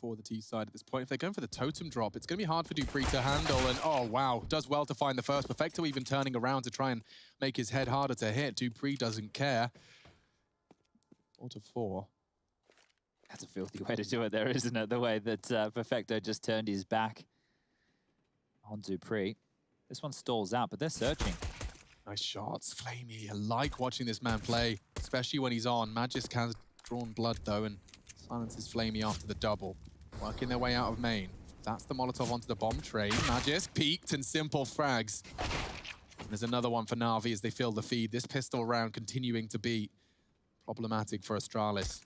for the T side at this point. If they're going for the totem drop, it's going to be hard for dupreeh to handle. And oh wow, does well to find the first. Perfecto even turning around to try and make his head harder to hit. dupreeh doesn't care. 4-4. That's a filthy way to do it there, isn't it? The way that Perfecto just turned his back on dupreeh. This one stalls out, but they're searching. Nice shots, flamey. I like watching this man play, especially when he's on. Magisk has drawn blood though, and silences flamey after the double. Working their way out of main. That's the Molotov onto the bomb tray. Magisk peeked and simple frags. And there's another one for NaVi as they fill the feed. This pistol round continuing to be problematic for Astralis.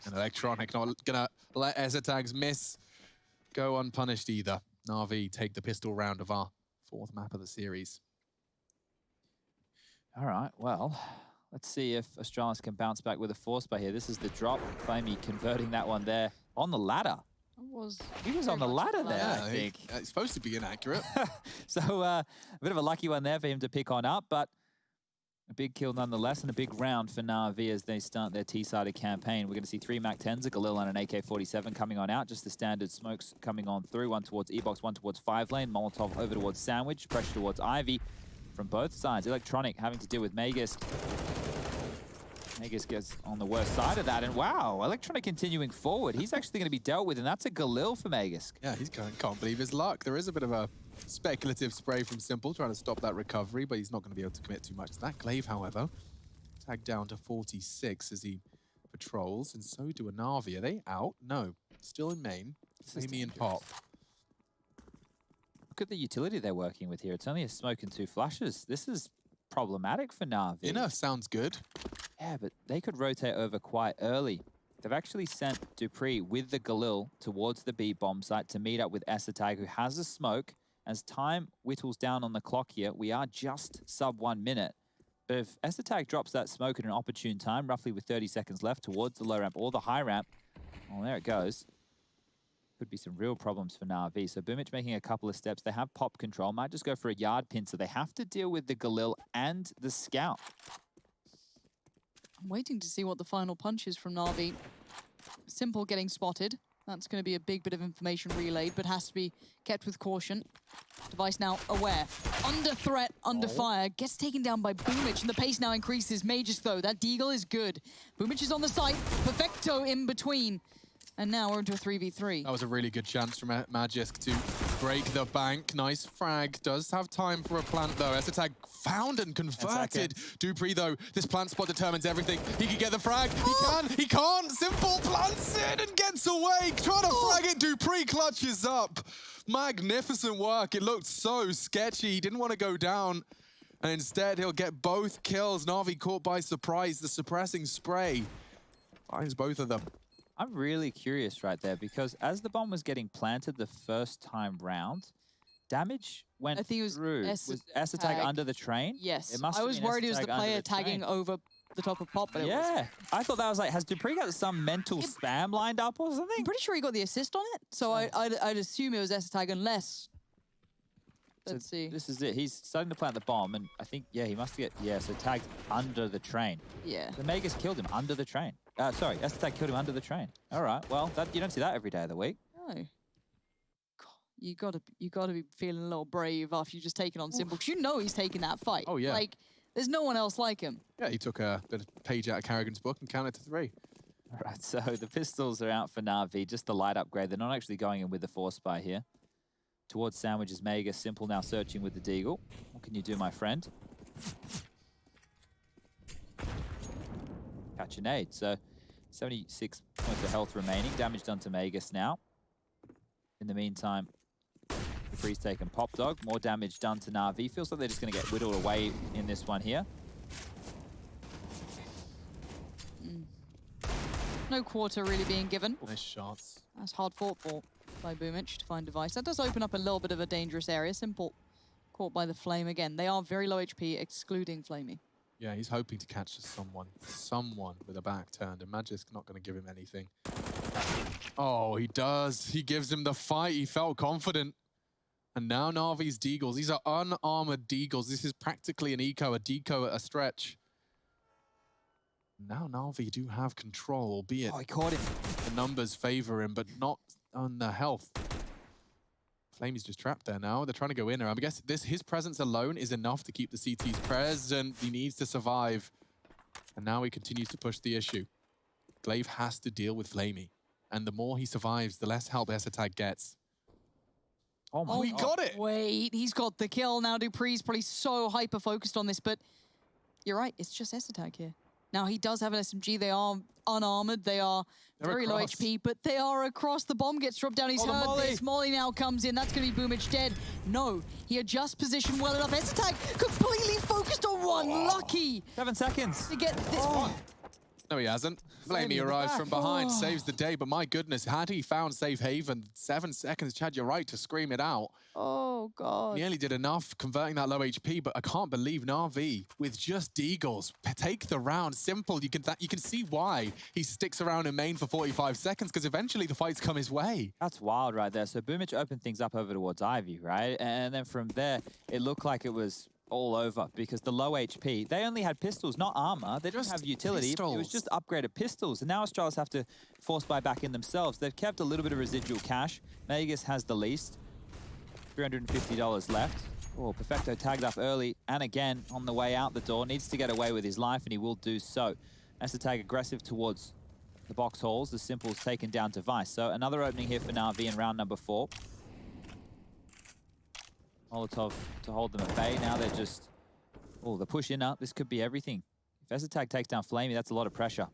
And Electronic not gonna let ESL miss go unpunished either. NaVi take the pistol round of our 4th map of the series. All right, well, let's see if Astralis can bounce back with a force by here. This is the drop. flamey converting that one there on the ladder. He was on the ladder there, yeah, I think. It's supposed to be inaccurate. So a bit of a lucky one there for him to pick on up, but a big kill nonetheless, and a big round for NaVi as they start their T-sided campaign. We're going to see 3 MAC-10s, a Galil and an AK-47 coming on out. Just the standard smokes coming on through. One towards E-Box, one towards 5-lane. Molotov over towards Sandwich. Pressure towards Ivy from both sides. Electronic having to deal with Magisk. Magisk gets on the worst side of that. And wow, Electronic continuing forward. He's actually going to be dealt with, and that's a Galil for Magisk. Yeah, he can't believe his luck. There is a bit of a speculative spray from Simple trying to stop that recovery, but he's not going to be able to commit too much to that. Glaive, however, tagged down to 46 as he patrols, and so do a NaVi. Are they out? No. Still in main. flamey and Pop. Look at the utility they're working with here. It's only a smoke and 2 flashes. This is problematic for NaVi. Inner sounds good. Yeah, but they could rotate over quite early. They've actually sent dupreeh with the Galil towards the B bomb site to meet up with ESL, who has a smoke. As time whittles down on the clock here, we are just sub 1 minute. But if ESL drops that smoke at an opportune time, roughly with 30 seconds left towards the low ramp or the high ramp, well, there it goes. Could be some real problems for NaVi. So Boomich making a couple of steps. They have pop control. Might just go for a yard pin. So they have to deal with the Galil and the Scout. I'm waiting to see what the final punch is from NaVi. Simple getting spotted. That's going to be a big bit of information relayed, but has to be kept with caution. Device now aware. Under threat, under fire. Gets taken down by Boomich, and the pace now increases. Magisk, though, that deagle is good. Boomich is on the site. Perfecto in between. And now we're into a 3v3. That was a really good chance from Magisk to break the bank. Nice frag. Does have time for a plant, though. ESL found and converted. dupreeh, though, this plant spot determines everything. He can get the frag. He can. He can't. Simple plants it and gets away. Trying to frag it. dupreeh clutches up. Magnificent work. It looked so sketchy. He didn't want to go down. And instead, he'll get both kills. NaVi caught by surprise. The suppressing spray finds both of them. I'm really curious right there, because as the bomb was getting planted the first time round, damage went through. Was ESL under the train? Yes. It must I was worried it was the player tagging over the top of Pop, but it wasn't. I thought that was like, has dupreeh got some mental spam lined up or something? I'm pretty sure he got the assist on it, so I'd assume it was ESL unless... Let's see. This is it. He's starting to plant the bomb, and I think, yeah, he must get, so tagged under the train. Yeah. The Magisk killed him under the train. Sorry, ESL killed him under the train. All right, well, you don't see that every day of the week. No. God, you gotta be feeling a little brave after you've just taken on Simple, because you know he's taking that fight. Oh, yeah. Like, there's no one else like him. Yeah, he took a bit of page out of Carrigan's book and counted to 3. All right, so the pistols are out for NaVi, just the light upgrade. They're not actually going in with the force spy here. Towards Sandwich's Mega. Simple now searching with the Deagle. What can you do, my friend? Catch a nade. So 76 points of health remaining. Damage done to Magus now. In the meantime, dupreeh's taken Pop Dog. More damage done to NaVi. Feels like they're just going to get whittled away in this one here. No quarter really being given. Nice shots. That's hard fought for by Boomich to find Device. That does open up a little bit of a dangerous area. Simple caught by the Flame again. They are very low HP, excluding flamey. Yeah, he's hoping to catch someone with a back turned, and Magisk not going to give him anything. Oh, he does. He gives him the fight. He felt confident. And now NaVi's Deagles. These are unarmored Deagles. This is practically an eco, a deco at a stretch. Now NaVi do have control, albeit Oh, he caught him. the numbers favor him, but not on the health. flamie's just trapped there now. They're trying to go in. I guess his presence alone is enough to keep the CTs present. He needs to survive. And now he continues to push the issue. Glaive has to deal with flamie. And the more he survives, the less help ESL gets. Oh my Oh, he God. got it! Wait, he's got the kill. Now dupree's probably so hyper-focused on this, but you're right, it's just ESL here. Now, he does have an SMG. They are unarmored. They are They're very low across. HP, but they are across. The bomb gets dropped down. He's Oh, the heard molly. this. Molly now comes in. That's going to be Boomich dead. No, he adjusts position well enough. ESL completely focused on one. Lucky 7 seconds. to get this one. No, he hasn't. Flamie in flamie the arrives back. from behind, Oh. saves the day. But my goodness, had he found safe haven, 7 seconds, Chad, you're right to scream it out. Oh, God. Nearly did enough converting that low HP, but I can't believe NaVi with just Deagles take the round. Simple. You can see why he sticks around in main for 45 seconds, because eventually the fights come his way. That's wild right there. So Boomich opened things up over towards Ivy, right? And then from there, it looked like it was all over because the low HP, they only had pistols, not armor. They didn't Just have utility. It was pistols. just upgraded pistols. And now Astralis have to force buy back in themselves. They've kept a little bit of residual cash. Vegas has the least. $350 left. Oh, Perfecto tagged up early and again on the way out the door. Needs to get away with his life and he will do so. Has to tag aggressive towards the box halls. The Simple's taken down Device. So another opening here for NaVi in round number 4. Molotov to hold them at bay. Now they're just, oh, the push in up. This could be everything. If ESL takes down flamie, that's a lot of pressure.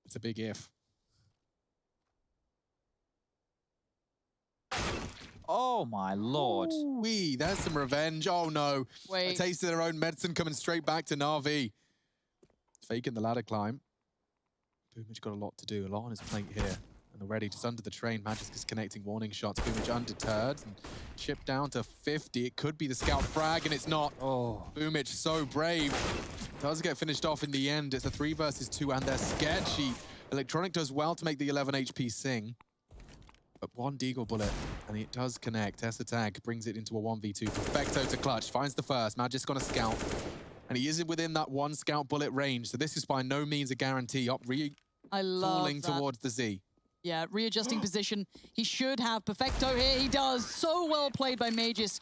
It's a big if. Oh my lord. Ooh-wee, there's some revenge. Oh no. A Wait. taste of their own medicine coming straight back to NaVi. Faking the ladder climb. Boomich got a lot to do, a lot on his plate here. And already just under the train, Magisk is connecting warning shots. Boomich undeterred and chipped down to 50. It could be the scout frag and it's not. Oh. Boomich so brave. Does get finished off in the end. It's a 3 versus 2 and they're sketchy. Electronic does well to make the 11 HP sing. But one deagle bullet, and it does connect. ESL brings it into a 1v2. Perfecto to clutch, finds the first. Magisk on a scout. And he isn't within that 1 scout bullet range, so this is by no means a guarantee. Up I love falling that. towards the Z. Yeah, readjusting position. He should have Perfecto here. He does. So well played by Magisk.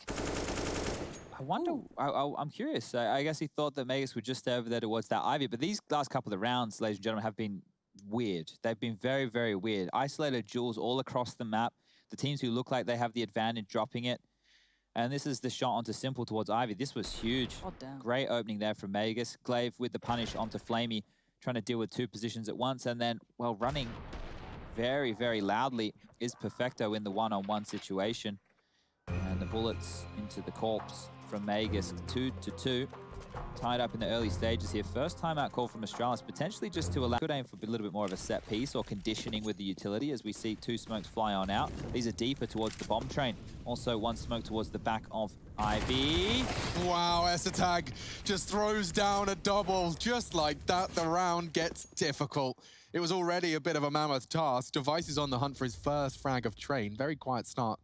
I wonder, I'm curious. I guess he thought that Magus would just stay over there towards that Ivy, but these last couple of rounds, ladies and gentlemen, have been weird. They've been very, very weird. Isolated duels all across the map. The teams who look like they have the advantage dropping it. And this is the shot onto Simple towards Ivy. This was huge. God damn. Great opening there from Magus. Glaive with the punish onto flamie, trying to deal with 2 positions at once. And then, well, running very, very loudly is Perfecto in the one-on-one situation. And the bullets into the corpse from Magus, 2-2. Tied up in the early stages here. First timeout call from Astralis, potentially just to allow... Could aim for a little bit more of a set piece or conditioning with the utility as we see 2 smokes fly on out. These are deeper towards the bomb train. Also 1 smoke towards the back of Ivy. Wow, ESL just throws down a double. Just like that, the round gets difficult. It was already a bit of a mammoth task. Device is on the hunt for his first frag of train. Very quiet start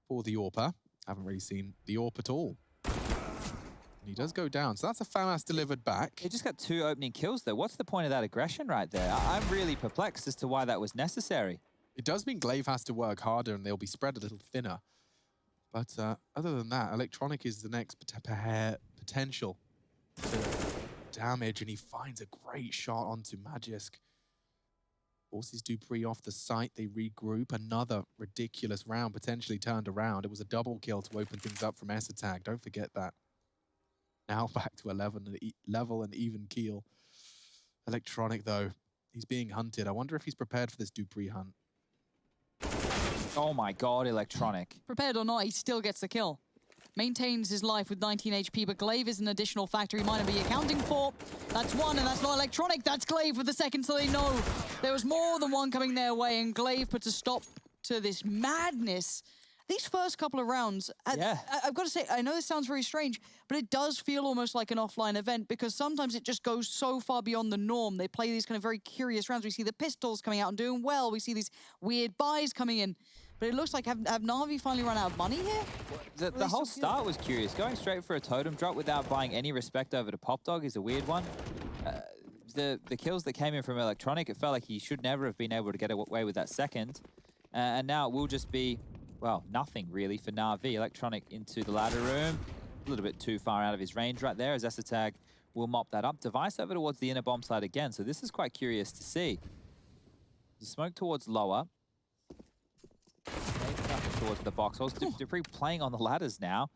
for the AWPer. Haven't really seen the AWP at all. And he does go down, so that's a FAMAS delivered back. He just got 2 opening kills though. What's the point of that aggression right there? I'm really perplexed as to why that was necessary. It does mean Glaive has to work harder and they'll be spread a little thinner. But other than that, Electronic is the next potential to damage, and he finds a great shot onto Magisk. Forces dupreeh off the site, they regroup. Another ridiculous round potentially turned around. It was a double kill to open things up from ESL. Don't forget that. Now back to 11 level and even keel. Electronic, though, he's being hunted. I wonder if he's prepared for this dupreeh hunt. Oh my god, Electronic. Prepared or not, he still gets the kill. Maintains his life with 19 HP, but Glaive is an additional factor he might not be accounting for. That's 1, and that's not Electronic. That's Glaive for the second, so they know there was more than 1 coming their way, and Glaive puts a stop to this madness. These first couple of rounds, Yeah. I've got to say, I know this sounds very strange, but it does feel almost like an offline event because sometimes it just goes so far beyond the norm. They play these kind of very curious rounds. We see the pistols coming out and doing well. We see these weird buys coming in. But it looks like, have NaVi finally run out of money here? The whole start was curious. Going straight for a totem drop without buying any respect over to Pop Dog is a weird one. the kills that came in from Electronic, it felt like he should never have been able to get away with that second. And now it will just be, well, nothing really for NaVi. Electronic into the ladder room. A little bit too far out of his range right there as ESL will mop that up. Device over towards the inner bomb side again. So this is quite curious to see. The smoke towards lower. Towards the box. Also, dupreeh playing on the ladders now.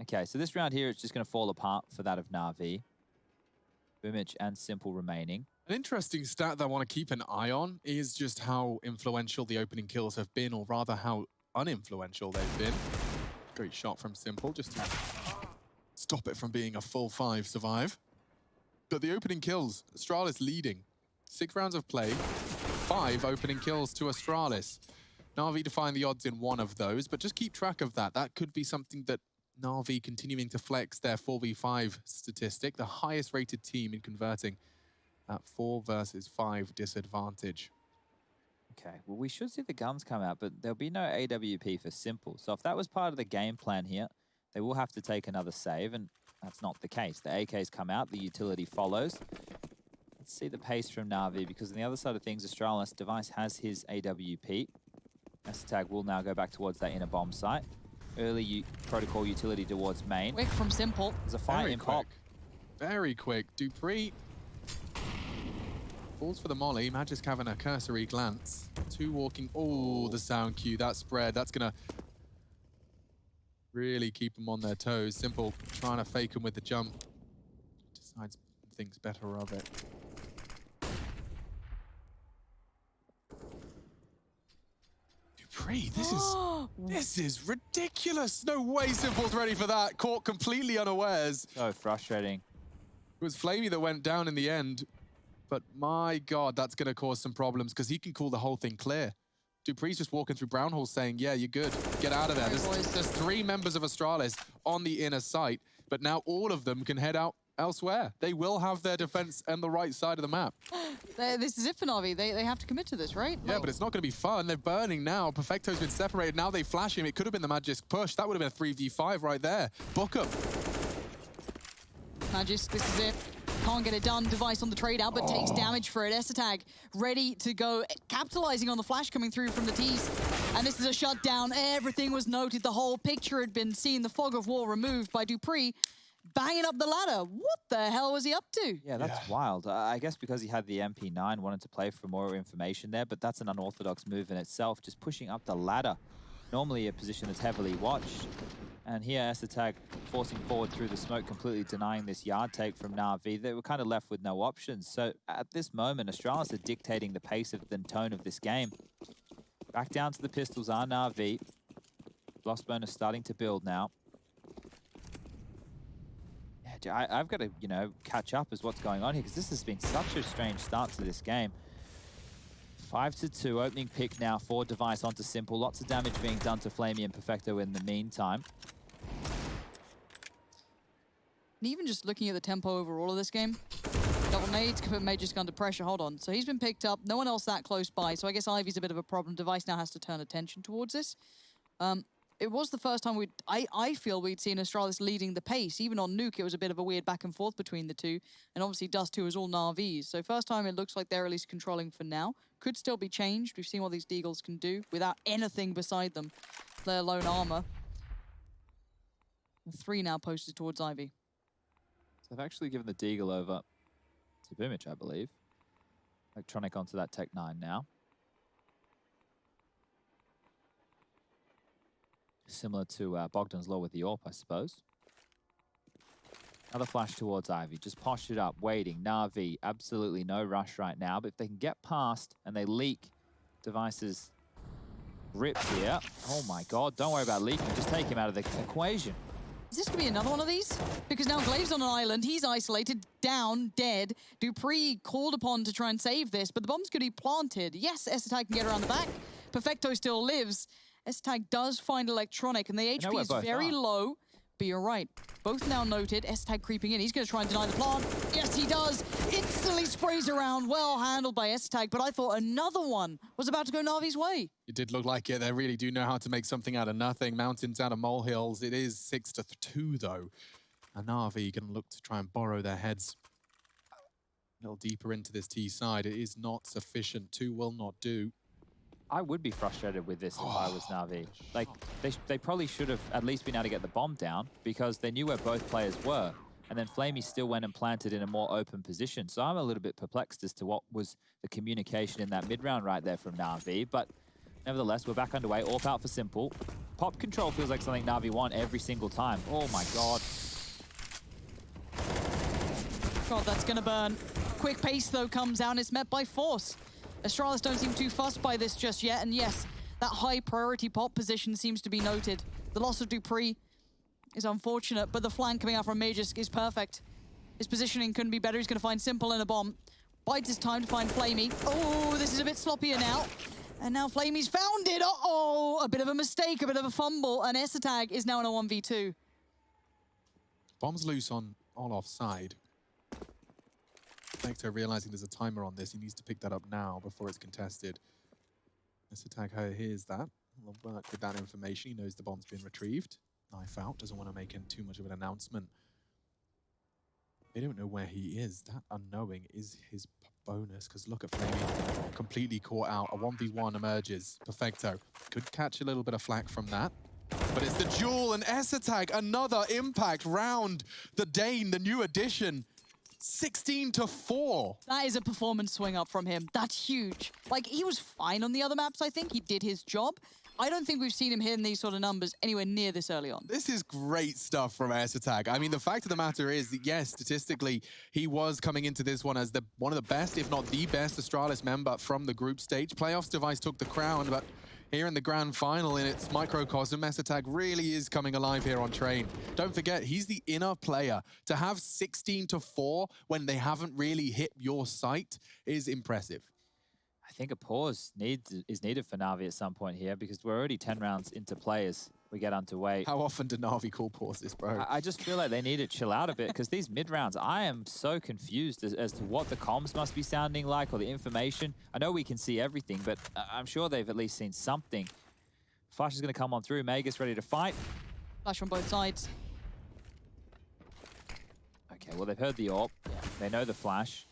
Okay, so this round here is just going to fall apart for that of NaVi. Boomich and Simple remaining. An interesting stat that I want to keep an eye on is just how influential the opening kills have been, or rather how uninfluential they've been. Great shot from Simple, just to stop it from being a full 5 survive. But the opening kills, Astralis leading. 6 rounds of play, 5 opening kills to Astralis. NaVi define the odds in one of those, but just keep track of that. That could be something that NaVi continuing to flex their 4v5 statistic, the highest rated team in converting that 4 versus 5 disadvantage. Okay, well, we should see the guns come out, but there'll be no AWP for Simple. So if that was part of the game plan here, they will have to take another save, and that's not the case. The AKs come out, the utility follows. Let's see the pace from NaVi, because on the other side of things, Astralis Device has his AWP. ESL will now go back towards that inner bomb site. Early protocol utility towards main. Quick from Simple. There's a fight in pop. Very quick. dupreeh falls for the molly. Magisk having a cursory glance. 2 walking. Oh, the sound cue. That spread. That's going to really keep them on their toes. Simple trying to fake them with the jump. Decides thinks better of it. dupreeh, this is ridiculous. No way Simple's ready for that. Caught completely unawares. So frustrating. It was flamie that went down in the end, but my God, that's going to cause some problems because he can call the whole thing clear. dupreeh's just walking through brown hole saying, yeah, you're good. Get out of there. There's 3 members of Astralis on the inner site, but now all of them can head out elsewhere. They will have their defense on the right side of the map. This is it for NaVi. They have to commit to this, right? Yeah, but it's not going to be fun. They're burning now. Perfecto's been separated. Now they flash him. It could have been the Magisk push. That would have been a 3v5 right there. Book him. Magisk, this is it. Can't get it done. Device on the trade out, but takes damage for it. ESL ready to go, capitalizing on the flash coming through from the Thieves. And this is a shutdown. Everything was noted. The whole picture had been seen. The fog of war removed by dupreeh. Banging up the ladder. What the hell was he up to? Yeah, that's wild. I guess because he had the MP9, wanted to play for more information there, but that's an unorthodox move in itself, just pushing up the ladder. Normally a position that's heavily watched. And here, ESL forcing forward through the smoke, completely denying this yard take from NaVi. They were kind of left with no options. So at this moment, Astralis are dictating the pace of the tone of this game. Back down to the pistols are NaVi. Loss bonus starting to build now. I've got to, catch up as what's going on here, because this has been such a strange start to this game. 5-2, opening pick now for Device onto Simple. Lots of damage being done to flamie and Perfecto in the meantime. And even just looking at the tempo overall of this game, double nades can put Magisk under pressure. Hold on. So he's been picked up. No one else that close by. So I guess Ivy's a bit of a problem. Device now has to turn attention towards this. It was the first time I feel we'd seen Astralis leading the pace. Even on Nuke, it was a bit of a weird back and forth between the two. And obviously Dust 2 is all NaVi's. So first time it looks like they're at least controlling for now. Could still be changed. We've seen what these Deagles can do without anything beside them, let alone armor. 3 now posted towards Ivy. So they've actually given the Deagle over to Boomich, I believe. Electronic onto that Tech 9 now. Similar to Bogdan's Law with the AWP, I suppose. Another flash towards Ivy. Just postured up, waiting. NaVi, absolutely no rush right now. But if they can get past and they leak Device's grips here. Oh my God, don't worry about leaking. Just take him out of the equation. Is this going to be another one of these? Because now Glaive's on an island. He's isolated, down, dead. dupreeh called upon to try and save this, but the bomb's going to be planted. Yes, ESL can get around the back. Perfecto still lives. ESL does find Electronic, and the HP is very low. But you're right. Both now noted. ESL creeping in. He's going to try and deny the plant. Yes, he does. Instantly sprays around. Well handled by ESL, but I thought another one was about to go NaVi's way. It did look like it. They really do know how to make something out of nothing. Mountains out of molehills. It is 6-2, though. And NaVi going to look to try and borrow their heads. little deeper into this T side. It is not sufficient. 2 will not do. I would be frustrated with this if I was NaVi. Like, they probably should have at least been able to get the bomb down because they knew where both players were. And then flamie still went and planted in a more open position. So I'm a little bit perplexed as to what was the communication in that mid-round right there from NaVi. But nevertheless, we're back underway. AWP out for Simple. Pop control feels like something NaVi want every single time. Oh my god. God, that's gonna burn. Quick pace, though, comes out and it's met by force. Astralis don't seem too fussed by this just yet, and yes, that high priority pop position seems to be noted. The loss of dupreeh is unfortunate, but the flank coming out from Magisk is perfect. His positioning couldn't be better. He's gonna find Simple in a bomb. Bides his time to find flamie. Oh, this is a bit sloppier now. And now flamie's found it. Uh-oh, a bit of a mistake, a bit of a fumble, and ESL is now in a 1v2. Bomb's loose on Olof's side. Vector realizing there's a timer on this, he needs to pick that up now before it's contested. ESL hears that. He'll work with that information. He knows the bomb's been retrieved. Knife out, doesn't want to make too much of an announcement. They don't know where he is. That unknowing is his bonus, because look at flamie, completely caught out. A 1v1 emerges. Perfecto. Could catch a little bit of flack from that. But it's the duel, and ESL, another impact round. The Dane, the new addition. 16-4. That is a performance swing up from him. That's huge. Like, he was fine on the other maps, I think. He did his job. I don't think we've seen him hitting these sort of numbers anywhere near this early on. This is great stuff from ESL. I mean, the fact of the matter is that, yes, statistically, he was coming into this one as one of the best, if not the best, Astralis member from the group stage. Playoffs Device took the crown, but here in the grand final in its microcosm, ESL really is coming alive here on Train. Don't forget, he's the inner player. To have 16-4 when they haven't really hit your sight is impressive. I think a pause is needed for NaVi at some point here because we're already 10 rounds into play as we get underway. How often do NaVi call pauses, bro? I just feel like they need to chill out a bit because these mid-rounds, I am so confused as to what the comms must be sounding like or the information. I know we can see everything, but I'm sure they've at least seen something. Flash is going to come on through. Magisk ready to fight. Flash on both sides. Okay, well, they've heard the AWP. Yeah. They know the flash.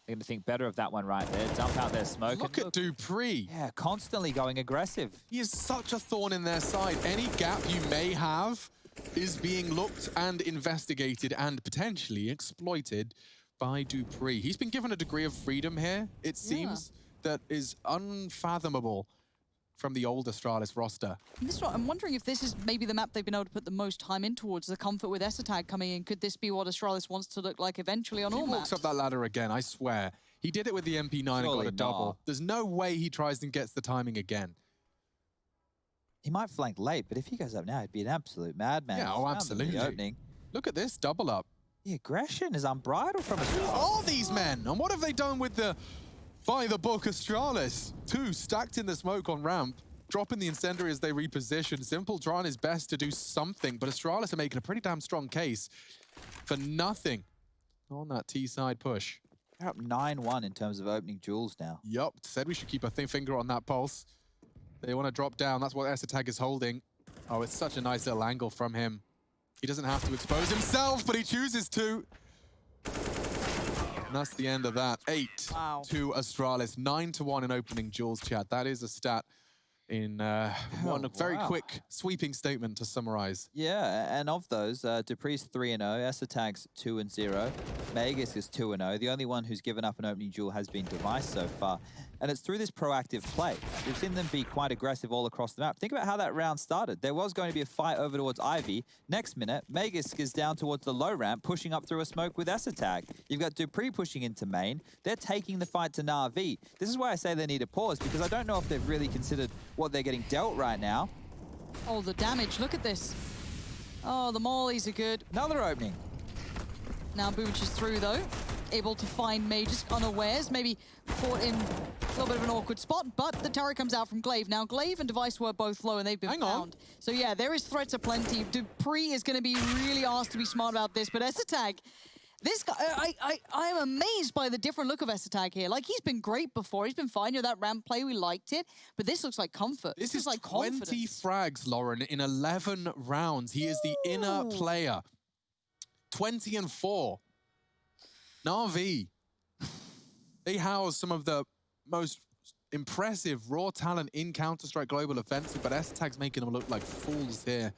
They're going to think better of that one right there. Dump out their smoke. Look at dupreeh. Yeah, constantly going aggressive. He is such a thorn in their side. Any gap you may have is being looked and investigated and potentially exploited by dupreeh. He's been given a degree of freedom here, it seems, that is unfathomable from the old Astralis roster. I'm wondering if this is maybe the map they've been able to put the most time in towards, the comfort with ESL coming in. Could this be what Astralis wants to look like eventually on all maps? He walks up that ladder again, I swear. He did it with the MP9 and got a double. There's no way he tries and gets the timing again. He might flank late, but if he goes up now, he'd be an absolute madman. Yeah, oh, absolutely. Opening. Look at this double up. The aggression is unbridled from Astralis. Who are these men? And what have they done with the by-the-book Astralis? 2 stacked in the smoke on ramp. Dropping the incendiary as they reposition. Simple trying his best to do something, but Astralis are making a pretty damn strong case for nothing on that T-side push. They're up 9-1 in terms of opening duels now. Yup, said we should keep a finger on that pulse. They want to drop down. That's what ESL is holding. Oh, it's such a nice little angle from him. He doesn't have to expose himself, but he chooses to. And that's the end of that. 8 to Astralis. 9-1 in opening duels, chat. That is a stat in one very quick sweeping statement to summarize. Yeah, and of those, dupreeh's 3-0, ESL 2-0, Magisk is 2-0. The only one who's given up an opening duel has been Device so far. And it's through this proactive play. We've seen them be quite aggressive all across the map. Think about how that round started. There was going to be a fight over towards Ivy. Next minute, Magisk is down towards the low ramp, pushing up through a smoke with ESL. You've got dupreeh pushing into main. They're taking the fight to NaVi. This is why I say they need a pause, because I don't know if they've really considered what they're getting dealt right now. Oh, the damage. Look at this. Oh, the mollies are good. Another opening. Now Booch is through, though. Able to find Magisk unawares. Maybe caught in a little bit of an awkward spot, but the tarik comes out from Glaive. Now, Glaive and Device were both low, and they've been found. So, yeah, there is threats aplenty. dupreeh is going to be really asked to be smart about this, but ESL, this guy, I am amazed by the different look of ESL here. Like, he's been great before. He's been fine. You know, that ramp play, we liked it. But this looks like comfort. This is like 20 confidence. frags, Lauren, in 11 rounds. He is the inner player. 20-4. NaVi. They house some of the most impressive raw talent in Counter-Strike Global Offensive, but Esatag's making them look like fools here.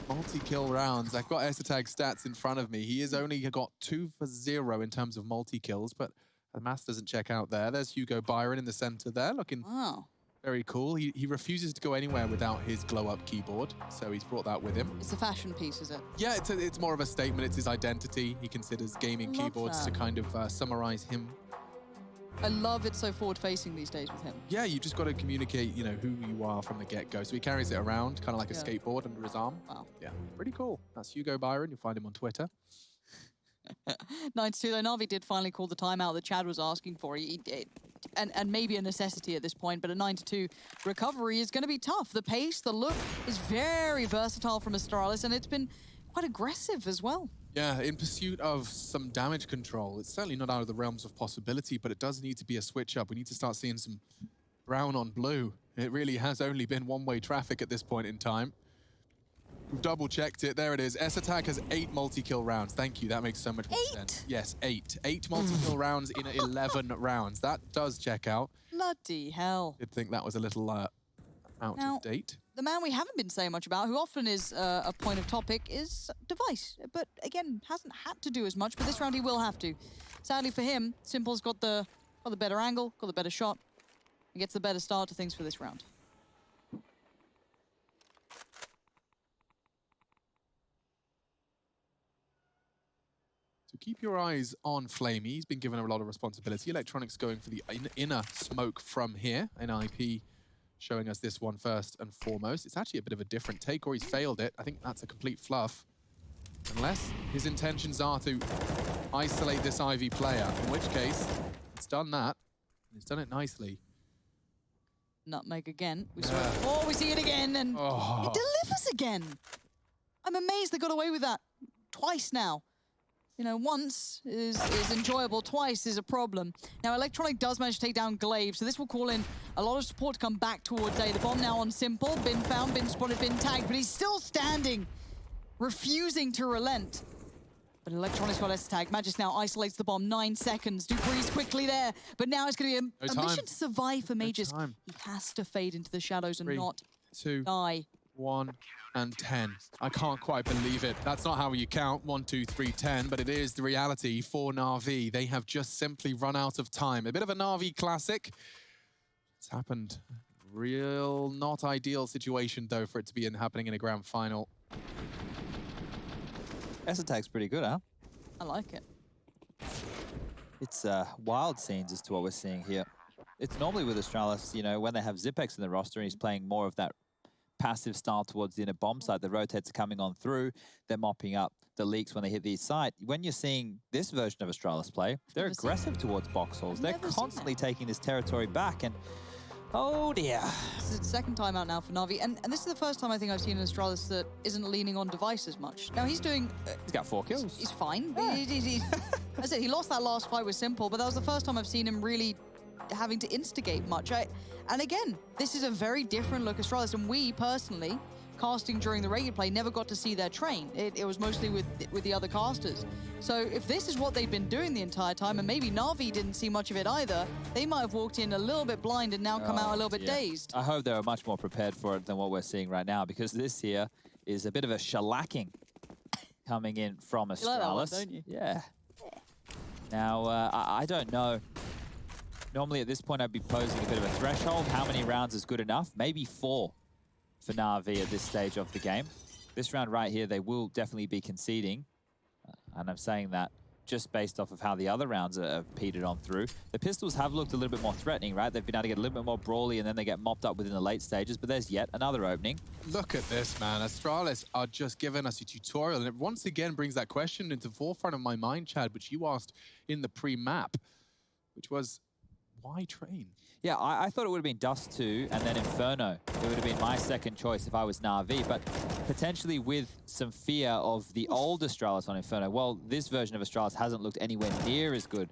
Multi-kill rounds. I've got Esatag's stats in front of me. He has only got 2 for 0 in terms of multi-kills, but the math doesn't check out there. There's Hugo Byron in the center there, looking very cool. He refuses to go anywhere without his glow-up keyboard, so he's brought that with him. It's a fashion piece, is it? Yeah, it's more of a statement. It's his identity. He considers gaming keyboards to kind of summarize him. I love it so forward-facing these days with him. Yeah, you just got to communicate, you know, who you are from the get-go. So he carries it around, kind of like a skateboard under his arm. Wow. Yeah, pretty cool. That's Hugo Byron. You'll find him on Twitter. 9-2, though. NaVi did finally call the timeout that Chad was asking for. And maybe a necessity at this point, but a 9-2 recovery is going to be tough. The pace, the look is very versatile from Astralis, and it's been quite aggressive as well. Yeah, in pursuit of some damage control. It's certainly not out of the realms of possibility, but it does need to be a switch up. We need to start seeing some brown on blue. It really has only been one-way traffic at this point in time. We've double-checked it. There it is. Esatag has 8 multi-kill rounds. Thank you. That makes so much more sense. Yes, 8. 8 multi-kill rounds in 11 rounds. That does check out. Bloody hell. You'd think that was a little out of date. The man we haven't been saying much about, who often is a point of topic, is Device. But again, hasn't had to do as much, but this round he will have to. Sadly for him, Simple's got the better angle, got the better shot. He gets the better start to things for this round. So keep your eyes on Flamey. He's been given a lot of responsibility. Electronics going for the inner smoke from here. NIP showing us this one first and foremost. It's actually a bit of a different take, or he's failed it. I think that's a complete fluff. Unless his intentions are to isolate this Ivy player, in which case, it's done that. And he's done it nicely. Nutmeg again. We saw it. Oh, we see it again, and it delivers again. I'm amazed they got away with that twice now. You know, once is enjoyable, twice is a problem. Now, Electronic does manage to take down Glaive, so this will call in a lot of support to come back towards A. The bomb now on Simple, been found, been spotted, been tagged, but he's still standing, refusing to relent. But Electronic's got Esatag. Magis now isolates the bomb, 9 seconds. Dupree's quickly there, but now it's going to be a mission to survive for Magis. He has to fade into the shadows and 3, not 2, die. 1 and 10. I can't quite believe it. That's not how you count 1, 2, 3, 10, but it is the reality for NaVi. They have just simply run out of time. A bit of a NaVi classic. It's happened. Real not ideal situation though for it to be happening in a grand final. Esatag's pretty good, huh? I like it. It's wild scenes as to what we're seeing here. It's normally with Astralis, you know, when they have Zipex in the roster and he's playing more of that passive style towards the inner bomb site, the rotates are coming on through, they're mopping up the leaks when they hit the site. When you're seeing this version of Astralis play, they're aggressive towards box halls. They're constantly taking this territory back, and oh dear. This is the second time out now for NaVi, and this is the first time I think I've seen an Astralis that isn't leaning on Device as much. Now he's doing... he's got 4 kills. He's fine. Yeah. I said he lost that last fight with Simple, but that was the first time I've seen him really having to instigate much. And again, this is a very different look Astralis, and we personally, casting during the regular play, never got to see their train. It was mostly with the other casters. So if this is what they've been doing the entire time, and maybe NaVi didn't see much of it either, they might have walked in a little bit blind and now come out a little bit dazed. I hope they were much more prepared for it than what we're seeing right now, because this here is a bit of a shellacking coming in from Astralis. You like that one, don't you? Yeah. Now, I don't know. Normally at this point I'd be posing a bit of a threshold. How many rounds is good enough? Maybe 4 for NaVi at this stage of the game. This round right here, they will definitely be conceding. And I'm saying that just based off of how the other rounds have petered on through. The Pistols have looked a little bit more threatening, right? They've been able to get a little bit more brawly, and then they get mopped up within the late stages, but there's yet another opening. Look at this, man. Astralis are just giving us a tutorial, and it once again brings that question into the forefront of my mind, Chad, which you asked in the pre-map, which was, why train? Yeah, I thought it would have been Dust 2 and then Inferno. It would have been my second choice if I was NaVi, but potentially with some fear of the old Astralis on Inferno. Well, this version of Astralis hasn't looked anywhere near as good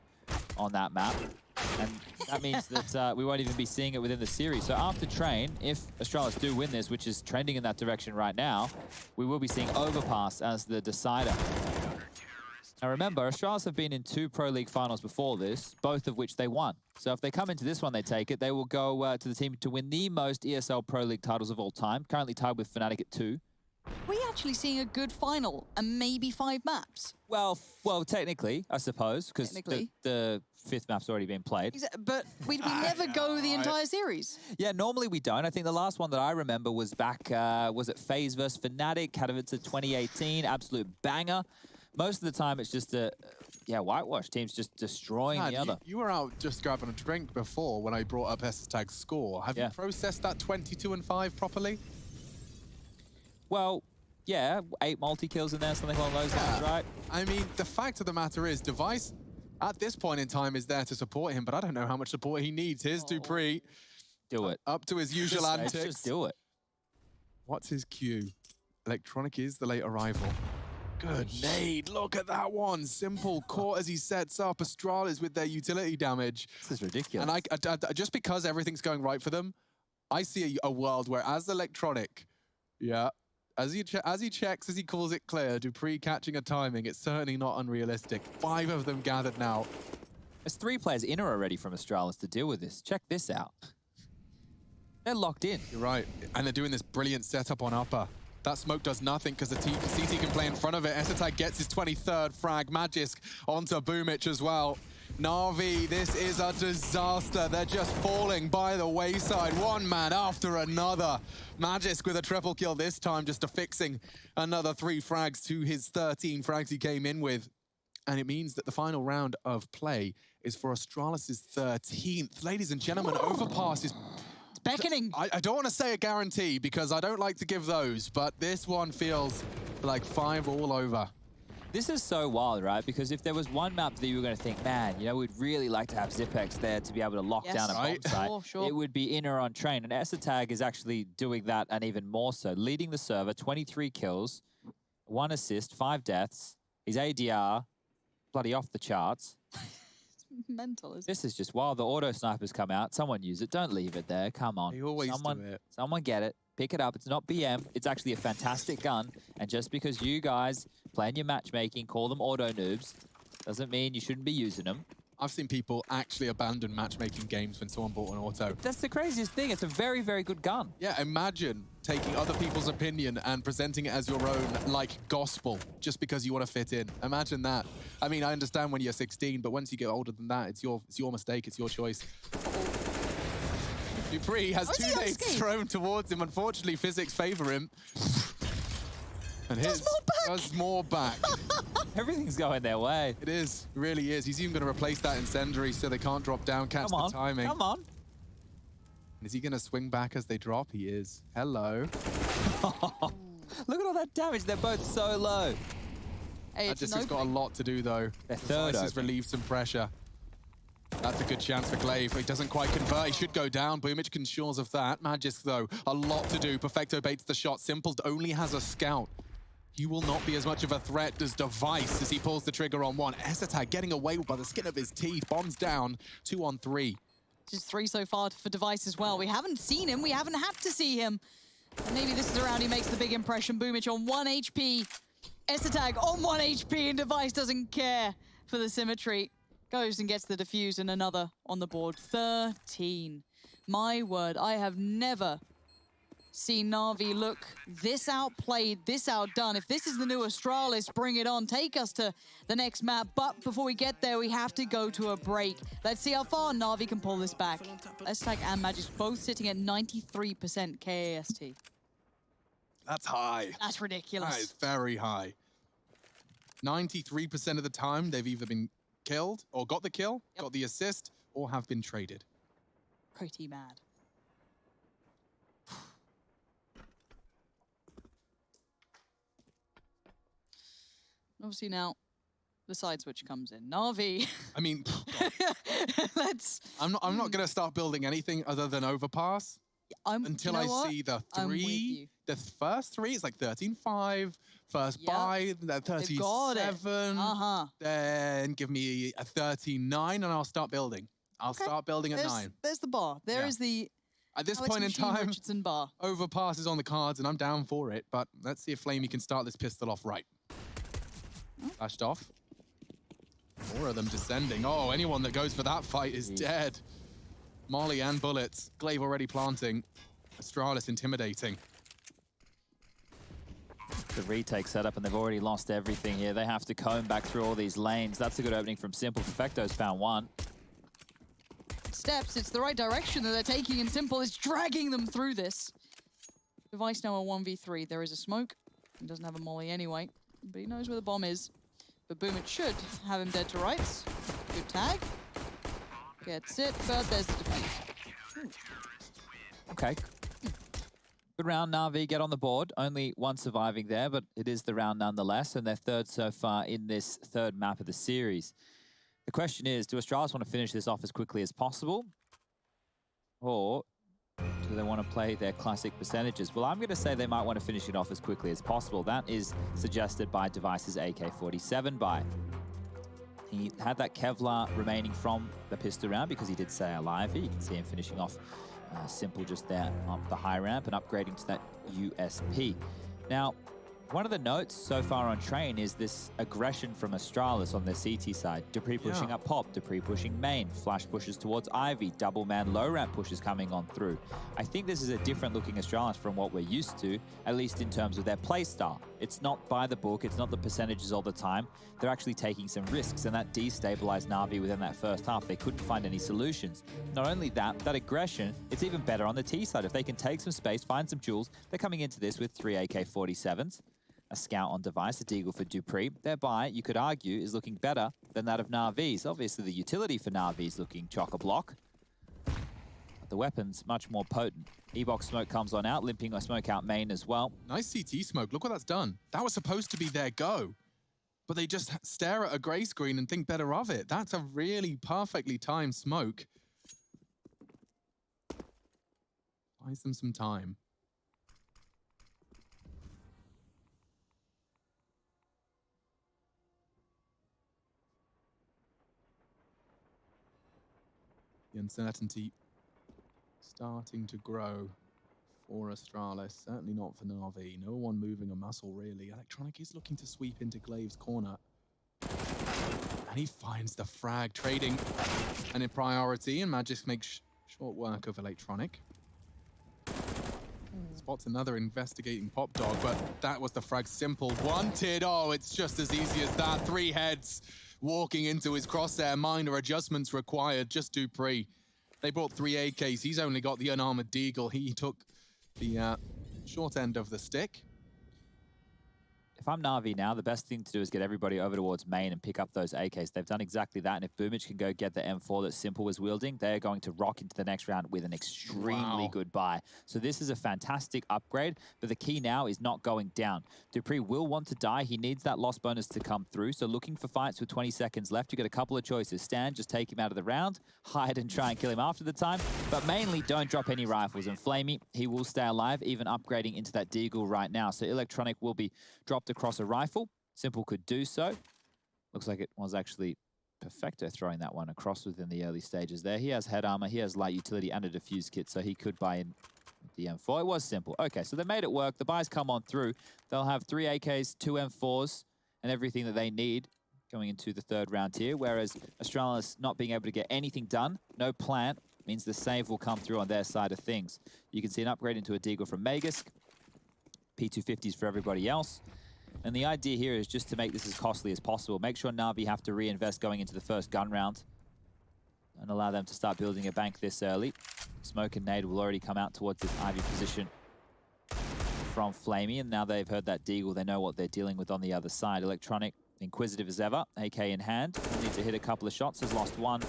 on that map, and that means that we won't even be seeing it within the series. So after Train, if Astralis do win this, which is trending in that direction right now, we will be seeing Overpass as the decider. Now remember, Astralis have been in 2 Pro League finals before this, both of which they won. So if they come into this one, they take it, they will go to the team to win the most ESL Pro League titles of all time, currently tied with Fnatic at 2. We're actually seeing a good final and maybe 5 maps. Well, technically, I suppose, because the 5th map's already been played. But we never go the entire series. Yeah, normally we don't. I think the last one that I remember was back, was it Faze versus Fnatic, Katowice 2018, absolute banger. Most of the time, it's just a, whitewash. Teams just destroying the other. You were out just grabbing a drink before when I brought up Tag's score. Have you processed that 22-5 properly? Well, yeah, 8 multi-kills in there, something along those lines, right? I mean, the fact of the matter is, Device, at this point in time, is there to support him, but I don't know how much support he needs. Here's dupreeh. Do it. Up to his usual antics. Just do it. What's his cue? Electronic is the late arrival. Good nade, look at that one. Simple, caught as he sets up. Astralis with their utility damage. This is ridiculous. And I just because everything's going right for them, I see a world where as Electronic, as he checks, as he calls it clear, dupreeh catching a timing, it's certainly not unrealistic. 5 of them gathered now. There's 3 players in already from Astralis to deal with this. Check this out. They're locked in. You're right, and they're doing this brilliant setup on upper. That smoke does nothing because the CT can play in front of it. ENCE gets his 23rd frag. Magisk onto boomich as well. NaVi, this is a disaster. They're just falling by the wayside. One man after another. Magisk with a triple kill this time, just affixing another 3 frags to his 13 frags he came in with. And it means that the final round of play is for Astralis' 13th. Ladies and gentlemen, Overpass is... beckoning. I don't want to say a guarantee because I don't like to give those, but this one feels like 5 all over. This is so wild, right? Because if there was one map that you were going to think, man, you know, we'd really like to have Zipex there to be able to lock down a bomb site, it would be Inner on Train. And ENCE is actually doing that and even more so. Leading the server, 23 kills, 1 assist, 5 deaths. His ADR, bloody off the charts. Mental, isn't it? This is just wild. The auto snipers come out. Someone use it. Don't leave it there. Come on. You always do it. Someone get it. Pick it up. It's not BM. It's actually a fantastic gun. And just because you guys playing your matchmaking, call them auto noobs, doesn't mean you shouldn't be using them. I've seen people actually abandon matchmaking games when someone bought an auto. That's the craziest thing. It's a very, very good gun. Yeah, imagine taking other people's opinion and presenting it as your own, like gospel, just because you want to fit in. Imagine that. I mean, I understand when you're 16, but once you get older than that, it's your mistake, it's your choice. dupreeh has 2 nades thrown towards him. Unfortunately, physics favor him. And his does more back. Everything's going their way. It is, it really is. He's even going to replace that incendiary so they can't drop down, catch the timing. Come on. Is he going to swing back as they drop? He is. Hello. Look at all that damage. They're both so low. Hey, Just has got a lot to do, though. Their third has relieved some pressure. That's a good chance for Glaive. He doesn't quite convert. He should go down. boomich can shores of that. Magisk, though, a lot to do. Perfecto baits the shot. Simple only has a scout. He will not be as much of a threat as Device as he pulls the trigger on 1. ENCE getting away by the skin of his teeth. Bombs down. 2 on 3. Just 3 so far for Device as well. We haven't seen him. We haven't had to see him. And maybe this is the round he makes the big impression. boomich on 1 HP. ENCE on 1 HP and Device doesn't care for the symmetry. Goes and gets the defuse and another on the board. 13. My word, I have never seen NaVi look this outplayed, this outdone. If this is the new Astralis, bring it on. Take us to the next map. But before we get there, we have to go to a break. Let's see how far NaVi can pull this back. ENCE and Magisk both sitting at 93% KAST. That's high. That's ridiculous. That is very high. 93% of the time, they've either been killed or got the kill, got the assist, or have been traded. Pretty mad. Obviously now, the side switch comes in. NaVi. I mean, I'm not going to start building anything other than Overpass until I see the 3. The first 3 is like 13-5. First buy, that 37. Then give me a 13-9, and I'll start building. I'll start building at 9. There's the bar. There is the. At this Alex point in time, Richardson bar. Overpass is on the cards, and I'm down for it. But let's see if flamie can start this pistol off right. Flashed off. 4 of them descending. Oh, anyone that goes for that fight is dead. Molly and bullets. Glaive already planting. Astralis intimidating. The retake setup, and they've already lost everything here. They have to comb back through all these lanes. That's a good opening from Simple. Perfecto's found one. Steps, it's the right direction that they're taking, and Simple is dragging them through this. Device now a 1v3. There is a smoke. He doesn't have a molly anyway, but he knows where the bomb is. But Boom, it should have him dead to rights. Good tag. Gets it, but there's the defense. Okay. Good round, NaVi get on the board. Only one surviving there, but it is the round nonetheless, and they're third so far in this third map of the series. The question is, do Astralis want to finish this off as quickly as possible? Or do they want to play their classic percentages? Well, I'm going to say they might want to finish it off as quickly as possible. That is suggested by Device's AK-47 buy. He had that Kevlar remaining from the pistol round because he did stay alive. You can see him finishing off Simple just there up the high ramp and upgrading to that USP. Now, one of the notes so far on Train is this aggression from Astralis on their CT side. dupreeh pushing up Pop, dupreeh pushing main, flash pushes towards Ivy, double man low ramp pushes coming on through. I think this is a different looking Astralis from what we're used to, at least in terms of their play style. It's not by the book, it's not the percentages all the time. They're actually taking some risks, and that destabilized NaVi within that first half. They couldn't find any solutions. Not only that, that aggression, it's even better on the T side. If they can take some space, find some jewels, they're coming into this with 3 AK-47s. A scout on Device, a deagle for dupreeh. Their buy, you could argue, is looking better than that of NaVi's. Obviously, the utility for NaVi is looking chock-a-block. But the weapon's much more potent. E-box smoke comes on out, limping a smoke out main as well. Nice CT smoke. Look what that's done. That was supposed to be their go. But they just stare at a grey screen and think better of it. That's a really perfectly timed smoke. Buys them some time. The uncertainty starting to grow for Astralis. Certainly not for NaVi. No one moving a muscle, really. Electronic is looking to sweep into Glaive's corner. And he finds the frag, trading and in priority, and Magic makes short work of Electronic. Spots another investigating Pop Dog, but that was the frag. Simple wanted. Oh, it's just as easy as that. 3 heads walking into his crosshair. Minor adjustments required. Just dupreeh. They brought 3 AKs. He's only got the unarmored deagle. He took the short end of the stick. If I'm NaVi now, the best thing to do is get everybody over towards main and pick up those AKs. They've done exactly that, and if Boomage can go get the M4 that Simple was wielding, they're going to rock into the next round with an extremely good buy. So this is a fantastic upgrade, but the key now is not going down. dupreeh will want to die. He needs that loss bonus to come through, so looking for fights with 20 seconds left, you get a couple of choices. Stand, just take him out of the round, hide and try and kill him after the time, but mainly don't drop any rifles. And Flamey, he will stay alive, even upgrading into that deagle right now. So Electronic will be dropped across a rifle. Simple could do so. Looks like it was actually Perfecto throwing that one across within the early stages there. He has head armor, he has light utility and a defuse kit, so he could buy in the M4. It was Simple. Okay, so they made it work. The buys come on through. They'll have 3 AKs, 2 M4s, and everything that they need going into the third round here, whereas Astralis not being able to get anything done, no plant, means the save will come through on their side of things. You can see an upgrade into a deagle from Magisk. P250s for everybody else. And the idea here is just to make this as costly as possible. Make sure NaVi have to reinvest going into the first gun round and allow them to start building a bank this early. Smoke and nade will already come out towards this Ivy position from Flamey, and now they've heard that deagle, they know what they're dealing with on the other side. Electronic, inquisitive as ever, AK in hand. Need to hit a couple of shots, has lost one.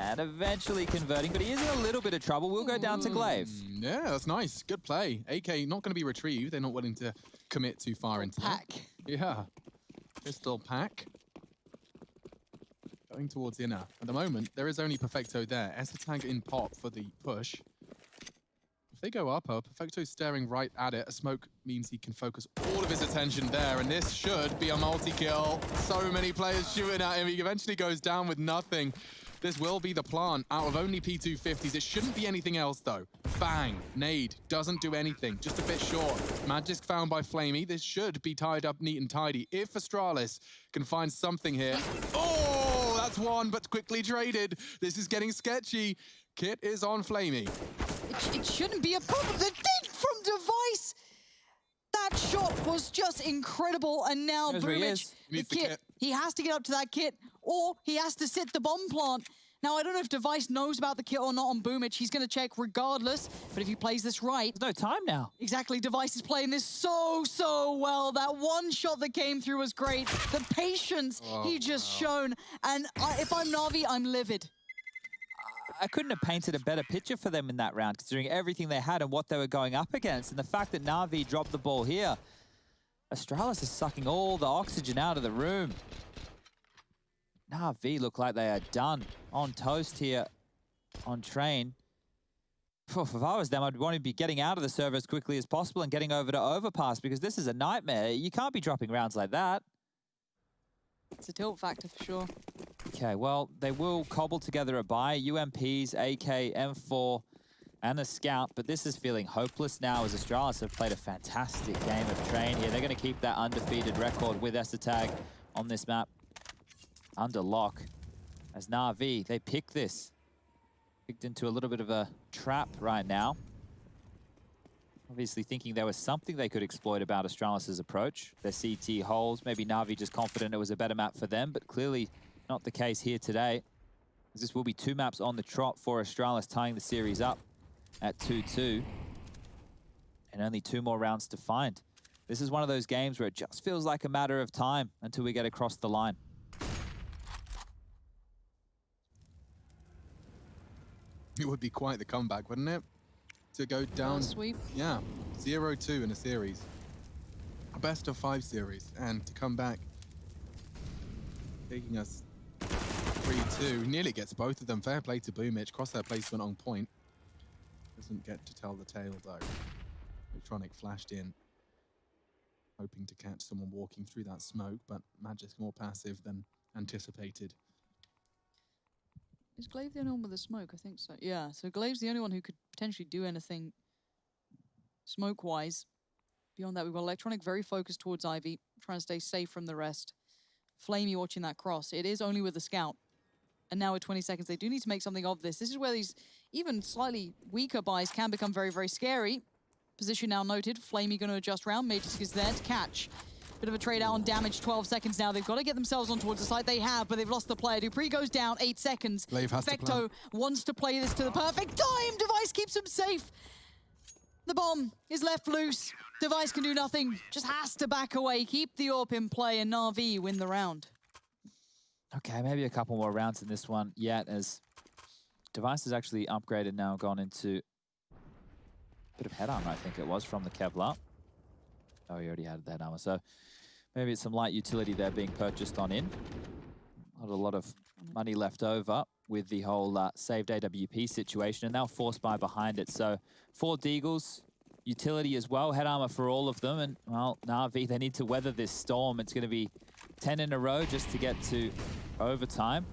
And eventually converting, but he is in a little bit of trouble. We'll go down to Glaive. Yeah, that's nice. Good play. AK not going to be retrieved. They're not willing to commit too far into Pack. that. Yeah. Pistol pack. Going towards inner. At the moment, there is only Perfecto there. Esatag in pop for the push. If they go upper, Perfecto's staring right at it. A smoke means he can focus all of his attention there, and this should be a multi-kill. So many players shooting at him. He eventually goes down with nothing. This will be the plant out of only P250s. It shouldn't be anything else, though. Bang. Nade. Doesn't do anything. Just a bit short. Magic found by flamie. This should be tied up neat and tidy. If Astralis can find something here. Oh, that's one, but quickly traded. This is getting sketchy. Kit is on flamie. It shouldn't be a problem. The dig from Device! That shot was just incredible, and now There's where he Boomich, is. the Needs the kit, kit. he has to get up to that kit, or he has to sit the bomb plant. Now, I don't know if Device knows about the kit or not on Boomich. He's going to check regardless, but if he plays this right... There's no time now. Exactly, Device is playing this so well. That one shot that came through was great. The patience he just shown, and if I'm NaVi, I'm livid. I couldn't have painted a better picture for them in that round, considering everything they had and what they were going up against. And the fact that NaVi dropped the ball here, Astralis is sucking all the oxygen out of the room. NaVi look like they are done. On toast here, on train. If I was them, I'd want to be getting out of the server as quickly as possible and getting over to Overpass, because this is a nightmare. You can't be dropping rounds like that. It's a tilt factor for sure. Okay, well, they will cobble together a buy. UMPs, AK, M4, and a scout, but this is feeling hopeless now as Astralis have played a fantastic game of train here. They're going to keep that undefeated record with ESL on this map under lock. As NaVi, they pick this. Picked into a little bit of a trap right now. Obviously thinking there was something they could exploit about Astralis' approach. Their CT holes, maybe NaVi just confident it was a better map for them, but clearly not the case here today. As this will be 2 maps on the trot for Astralis, tying the series up at 2-2. And only 2 more rounds to find. This is one of those games where it just feels like a matter of time until we get across the line. It would be quite the comeback, wouldn't it? To go down, Sweep. yeah, 0-2 in a series, a best of 5 series, and to come back, taking us 3-2, nearly gets both of them. Fair play to Boomich, crosshair placement on point. Doesn't get to tell the tale though. Electronic flashed in, hoping to catch someone walking through that smoke, but Magic's more passive than anticipated. Is Glaive the only one with the smoke? I think so. Yeah, so Glaive's the only one who could potentially do anything smoke-wise. Beyond that, we've got Electronic very focused towards Ivy, trying to stay safe from the rest. flamie watching that cross. It is only with the scout. And now with 20 seconds, they do need to make something of this. This is where these even slightly weaker buys can become very scary. Position now noted. flamie going to adjust round. Magisk is there to catch. Bit of a trade out on damage, 12 seconds now. They've got to get themselves on towards the side. They have, but they've lost the player. dupreeh goes down, 8 seconds. Fecto wants to play this to the perfect time. Device keeps him safe. The bomb is left loose. Device can do nothing. Just has to back away. Keep the AWP in play, and NaVi win the round. Okay, maybe a couple more rounds in this one yet, as Device has actually upgraded now, gone into a bit of head armor, I think it was, from the Kevlar. Oh, he already had that armor, so maybe it's some light utility there being purchased on in. Not a lot of money left over with the whole saved AWP situation, and now force buy behind it. So 4 Deagles, utility as well, head armor for all of them, and well, NaVi, they need to weather this storm. It's going to be 10 in a row just to get to overtime.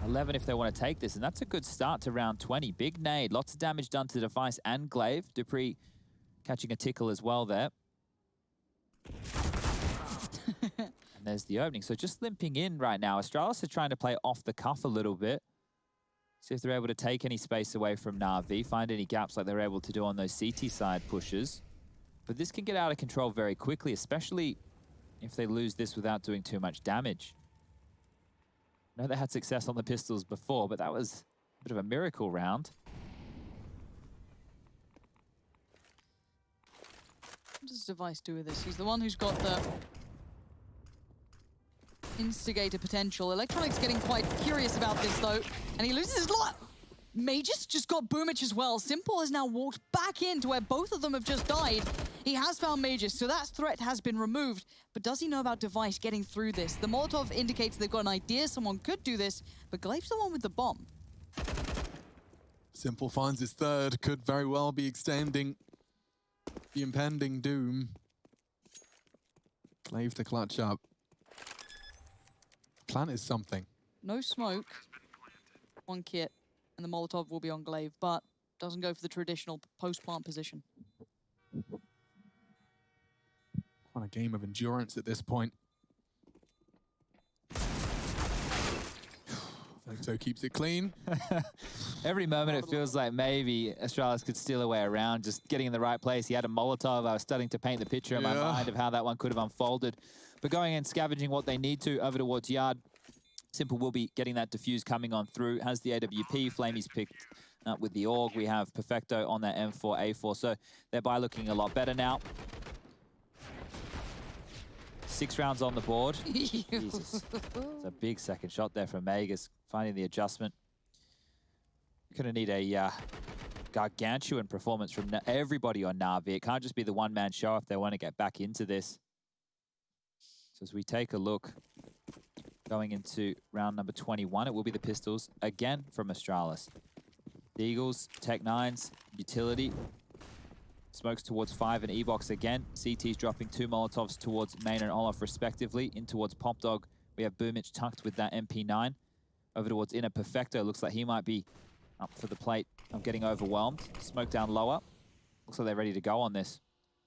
11 if they want to take this, and that's a good start to round 20. Big nade, lots of damage done to Device and Glaive. dupreeh catching a tickle as well there. And there's the opening. So just limping in right now. Astralis are trying to play off the cuff a little bit. See if they're able to take any space away from NaVi, find any gaps like they're able to do on those CT side pushes. But this can get out of control very quickly, especially if they lose this without doing too much damage. I know they had success on the pistols before, but that was a bit of a miracle round. What does Device do with this? He's the one who's got the instigator potential. Electronic's getting quite curious about this, though, and he loses his lot. Magisk just got Boomich as well. Simple has now walked back into where both of them have just died. He has found Magisk, so that threat has been removed. But does he know about Device getting through this? The Molotov indicates they've got an idea someone could do this, but Glaive's the one with the bomb. Simple finds his third, could very well be extending the impending doom. Glaive to clutch up. Plant is something. No smoke. One kit, and the Molotov will be on Glaive, but doesn't go for the traditional post-plant position. On a game of endurance at this point. So keeps it clean. Every moment it feels like maybe Astralis could steal away around, just getting in the right place. He had a Molotov. I was starting to paint the picture in my mind of how that one could have unfolded. But going and scavenging what they need to over towards Yard. Simple will be getting that defuse coming on through. Has the AWP. Flamey's picked up with the AUG. We have Perfecto on that M4A4. So their buy looking a lot better now. 6 rounds on the board. Jesus. It's a big second shot there from Magus, finding the adjustment. Gonna need a gargantuan performance from everybody on NaVi. It can't just be the one-man show if they want to get back into this. So as we take a look, going into round number 21, it will be the Pistols again from Astralis. The Eagles, Tech 9s, Utility. Smokes towards 5 and E-Box again. CT's dropping 2 Molotovs towards Main and Olaf respectively. In towards Pop Dog, we have Boomich tucked with that MP9. Over towards Inner Perfecto, looks like he might be up for the plate of getting overwhelmed. Smoke down lower. Looks like they're ready to go on this.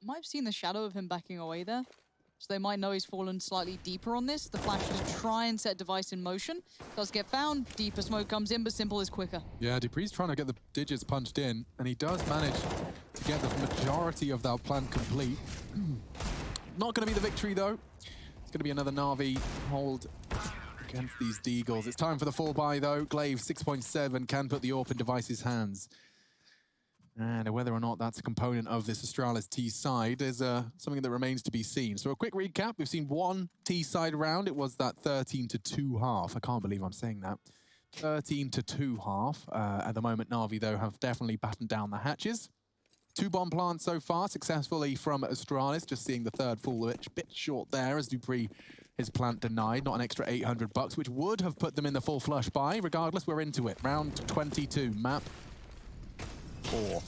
Might have seen the shadow of him backing away there. So they might know he's fallen slightly deeper on this. The flash to try and set device in motion. Does get found. Deeper smoke comes in, but Simple is quicker. Yeah, dupree's trying to get the digits punched in, and he does manage to get the majority of that plan complete. Not going to be the victory, though. It's going to be another NaVi hold against these Deagles. It's time for the 4-buy, though. Glaive, 6.7, can put the AWP in Device's hands. And whether or not that's a component of this Astralis T side is something that remains to be seen. So a quick recap, we've seen one T side round. It was that 13-2 half. I can't believe I'm saying that. 13-2 half. At the moment, NaVi, though, have definitely battened down the hatches. 2 bomb plants so far, successfully from Astralis. Just seeing the third full bit short there as dupree, his plant denied. Not an extra $800, which would have put them in the full flush buy. Regardless, we're into it. Round 22, map 4.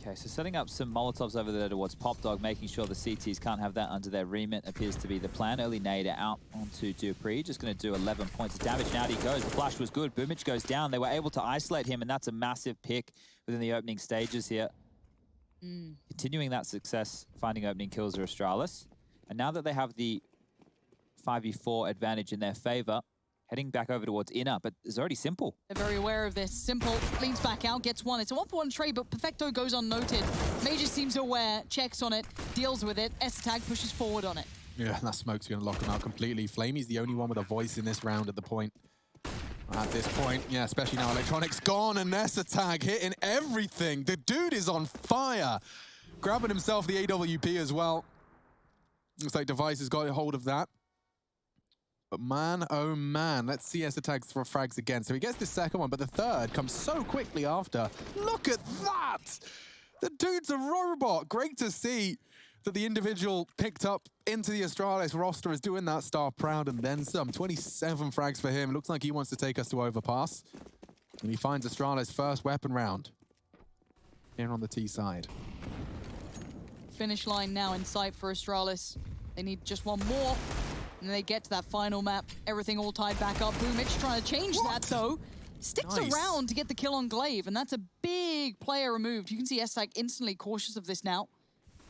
Okay, so setting up some Molotovs over there towards Pop Dog, making sure the CTs can't have that under their remit appears to be the plan. Early nader out onto dupree, just going to do 11 points of damage. Now he goes, the flash was good. Boomich goes down. They were able to isolate him, and that's a massive pick within the opening stages here. Continuing that success, finding opening kills are Astralis. And now that they have the 5v4 advantage in their favor, heading back over towards Inner, but it's already Simple. They're very aware of this. Simple leans back out, gets one. It's a 1-for-1 trade, but Perfecto goes unnoted. Major seems aware, checks on it, deals with it. S-Tag pushes forward on it. Yeah, that smoke's going to lock him out completely. Flamey's the only one with a voice in this round at the point. At this point, yeah, especially now Electronic's gone and S-Tag hitting everything. The dude is on fire. Grabbing himself the AWP as well. Looks like Device has got a hold of that. But man, oh man, let's see S-Tag for frags again. So he gets the second one, but the third comes so quickly after. Look at that! The dude's a robot. Great to see that the individual picked up into the Astralis roster is doing that star proud and then some. 27 frags for him. Looks like he wants to take us to overpass. And he finds Astralis' first weapon round here on the T side. Finish line now in sight for Astralis. They need just one more. And they get to that final map. Everything all tied back up. Boomich trying to change that, though. Sticks around to get the kill on Glaive, and that's a big player removed. You can see S-Tag instantly cautious of this now.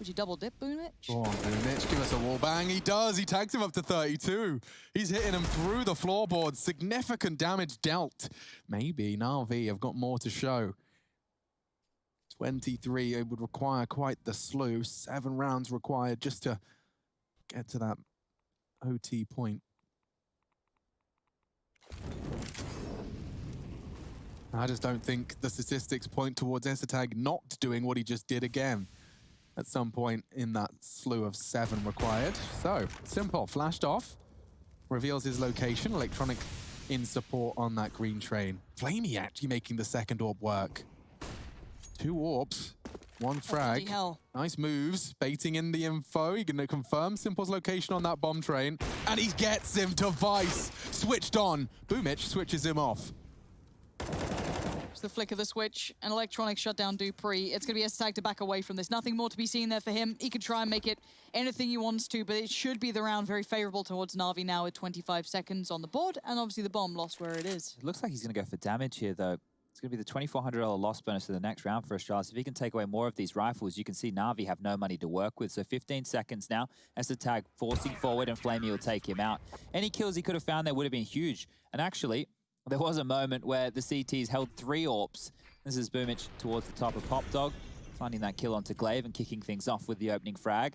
Would you double dip, Boomich? Go on, Boomich, give us a wall bang. He does. He tags him up to 32. He's hitting him through the floorboards. Significant damage dealt. Maybe NaVi have got more to show. 23, it would require quite the slew. 7 rounds required just to get to that OT point. I just don't think the statistics point towards S-Tag not doing what he just did again at some point in that slew of 7 required. So, Simple flashed off, reveals his location. Electronic in support on that green train. Flamey actually making the second AWP work. 2 AWPs. 1 frag. Nice moves, baiting in the info. He's going to confirm Simple's location on that bomb train. And he gets him to Vice. Switched on. Boomich switches him off. So the flick of the switch, and Electronic shut down Dupree. It's going to be ESC to back away from this. Nothing more to be seen there for him. He could try and make it anything he wants to, but it should be the round very favorable towards NaVi now with 25 seconds on the board, and obviously the bomb lost where it is. It looks like he's going to go for damage here, though. It's going to be the $2,400 loss bonus for the next round for Astralis. If he can take away more of these rifles, you can see NaVi have no money to work with. So 15 seconds now. ESC forcing forward, and flamie will take him out. Any kills he could have found there would have been huge. And actually, there was a moment where the CTs held 3 AWPs. This is Boomich towards the top of Pop Dog, finding that kill onto Glaive and kicking things off with the opening frag.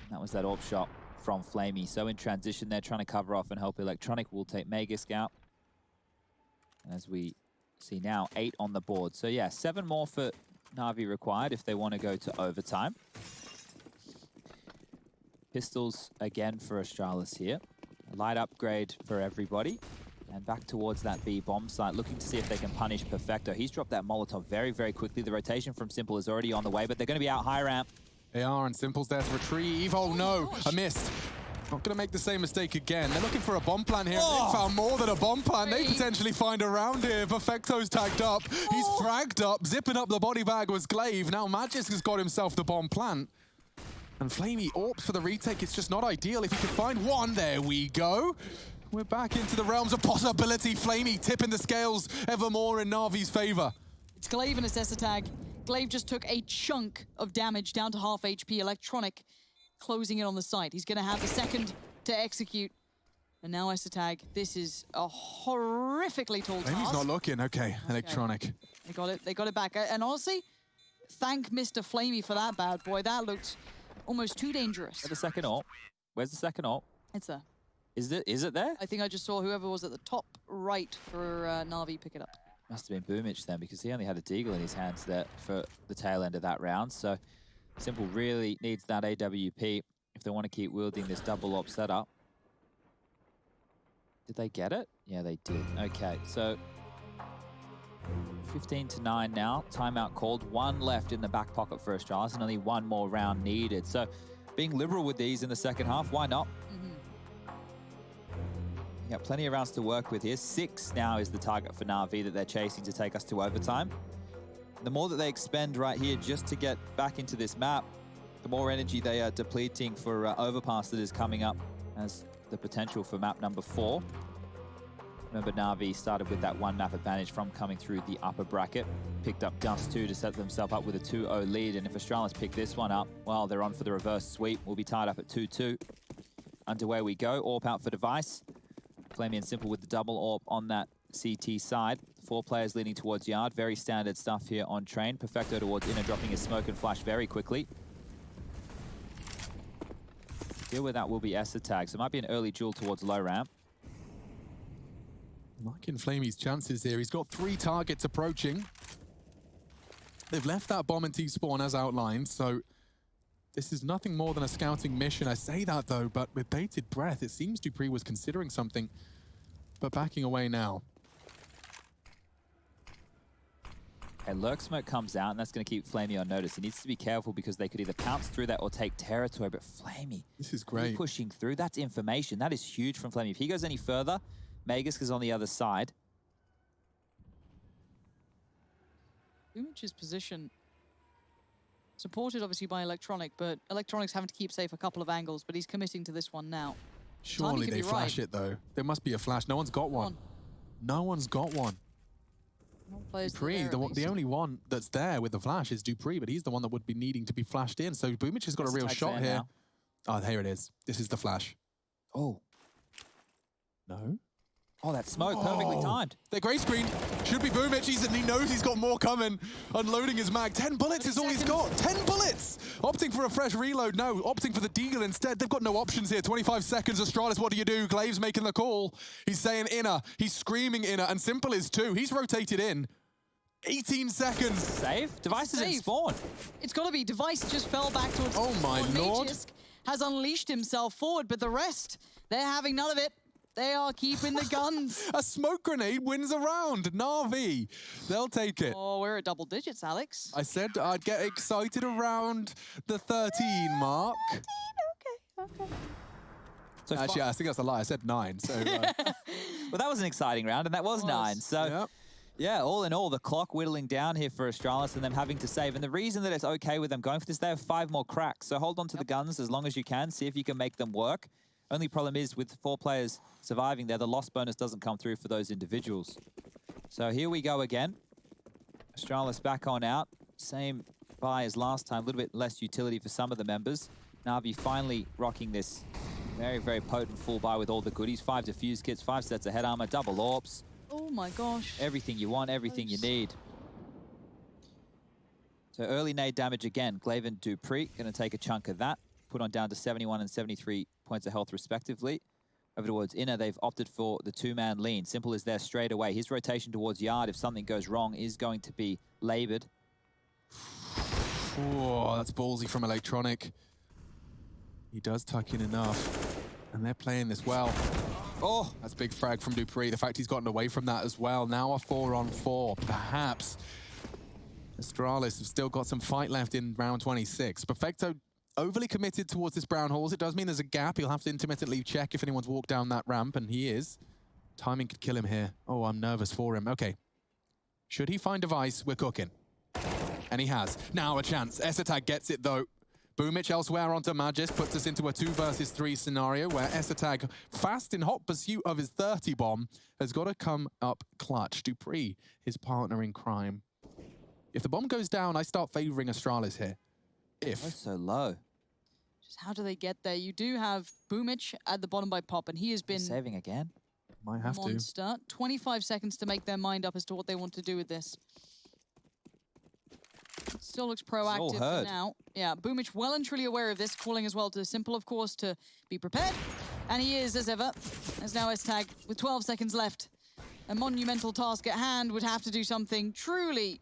And that was that AWP shot from flamie. So in transition, they're trying to cover off and help Electronic. We'll take Magisk out. And as we see now, 8 on the board. So yeah, 7 more for NaVi required if they want to go to overtime. Pistols again for Astralis here. A light upgrade for everybody. And back towards that B bomb site, looking to see if they can punish Perfecto. He's dropped that Molotov very, very quickly. The rotation from Simple is already on the way, but they're going to be out high ramp. They are, and Simple's there to retrieve. Oh no, a miss. Not going to make the same mistake again. They're looking for a bomb plan here. Oh. They found more than a bomb plan. They potentially find a round here. Perfecto's tagged up. He's fragged up. Zipping up the body bag was Glaive. Now Magisk has got himself the bomb plant. And flamie AWPs for the retake. It's just not ideal. If he can find one, there we go. We're back into the realms of possibility. flamie tipping the scales ever more in NaVi's favor. It's Glaive and assess tag. Glaive just took a chunk of damage down to half HP. Electronic closing it on the site. He's going to have the second to execute. And now ESC, this is a horrifically tall task. He's not looking. Okay, Electronic. They got it back. And honestly, thank Mr. flamie for that bad boy. That looked almost too dangerous. The second AWP. Where's the second AWP? It's there. Is it there? I think I just saw whoever was at the top right for NaVi pick it up. Must have been Boomich then, because he only had a deagle in his hands there for the tail end of that round. So Simple really needs that AWP if they want to keep wielding this double AWP setup. Did they get it? Yeah, they did. Okay, so 15-9 now. Timeout called. 1 left in the back pocket for Astralis, and only 1 more round needed. So being liberal with these in the second half, why not? Yeah, plenty of rounds to work with here. 6 now is the target for NaVi that they're chasing to take us to overtime. The more that they expend right here just to get back into this map, the more energy they are depleting for overpass that is coming up as the potential for map number 4. Remember, NaVi started with that 1 map advantage from coming through the upper bracket. Picked up Dust 2 to set themselves up with a 2-0 lead. And if Astralis pick this one up, well, they're on for the reverse sweep. We'll be tied up at 2-2. Underway we go. AWP out for Device. flamie and Simple with the double AWP on that CT side. 4 players leading towards yard. Very standard stuff here on train. Perfecto towards inner, dropping his smoke and flash very quickly. Deal with that will be ESC. So it might be an early duel towards low ramp. Liking flamie's chances here. He's got 3 targets approaching. They've left that bomb in T-spawn as outlined, so this is nothing more than a scouting mission. I say that though, but with bated breath, it seems Dupree was considering something, but backing away now. Okay, Lurk Smoke comes out, and that's going to keep flamie on notice. He needs to be careful because they could either pounce through that or take territory, but flamie, this is great. Pushing through, that's information. That is huge from flamie. If he goes any further, Magisk is on the other side. Boomic's position, supported obviously by Electronic, but Electronic's having to keep safe a couple of angles, but he's committing to this one now. Surely they flash it though. There must be a flash. No one's got one. No one's got one. Dupree, the only one that's there with the flash is Dupree, but he's the one that would be needing to be flashed in. So Boomich has got a real shot here. Oh, here it is. This is the flash. Oh. No? Oh, that smoke, perfectly timed. They're grey screen. Should be Boomich. He knows he's got more coming. Unloading his mag. 10 bullets is all he's got. 10 bullets! Opting for a fresh reload. No, opting for the deagle instead. They've got no options here. 25 seconds. Astralis, what do? Glaive's making the call. He's saying inner. He's screaming inner. And Simple is too. He's rotated in. 18 seconds. Save? Device isn't spawned. It's got to be. Device just fell back towards... Oh my lord. Magisk has unleashed himself forward, but the rest, they're having none of it. They are keeping the guns. A smoke grenade wins a round. NaVi, they'll take it. Oh, we're at double digits, Alex. I said I'd get excited around the 13 mark. 13, okay. So actually, I think that's a lie. I said 9. So, well, that was an exciting round, and that was 9. So, Yeah, all in all, the clock whittling down here for Astralis and them having to save. And the reason that it's okay with them going for this, they have 5 more cracks. So hold on to the guns as long as you can. See if you can make them work. Only problem is with 4 players surviving there, the loss bonus doesn't come through for those individuals. So here we go again. Astralis back on out. Same buy as last time, a little bit less utility for some of the members. NaVi finally rocking this very, very potent full buy with all the goodies. 5 defuse kits, 5 sets of head armor, double AWPs. Oh my gosh. Everything you want, everything you need. So early nade damage again. Glaive and Dupree going to take a chunk of that. Put on down to 71 and 73 points of health respectively. Over towards inner, they've opted for the 2-man lean. Simple is there straight away. His rotation towards yard, if something goes wrong, is going to be labored. Oh, that's ballsy from Electronic. He does tuck in enough, and they're playing this well. Oh, that's big frag from Dupree. The fact he's gotten away from that as well. Now a 4-on-4, perhaps. Astralis have still got some fight left in round 26. Perfecto overly committed towards this brown halls. It does mean there's a gap. He'll have to intermittently check if anyone's walked down that ramp, and he is. Timing could kill him here. Oh, I'm nervous for him. Okay. Should he find device, we're cooking. And he has. Now a chance. ESL gets it, though. Boomich elsewhere onto Magis, puts us into a 2 versus 3 scenario where ESL, fast in hot pursuit of his 30 bomb, has got to come up clutch. Dupree, his partner in crime. If the bomb goes down, I start favoring Astralis here. If. Oh, so low. Just how do they get there? You do have Boomich at the bottom by Pop, and he has been Saving again. Might have to. monster. 25 seconds to make their mind up as to what they want to do with this. Still looks proactive for now. Yeah, Boomich well and truly aware of this, calling as well to Simple, of course, to be prepared. And he is, as ever. As now ESL with 12 seconds left. A monumental task at hand, would have to do something truly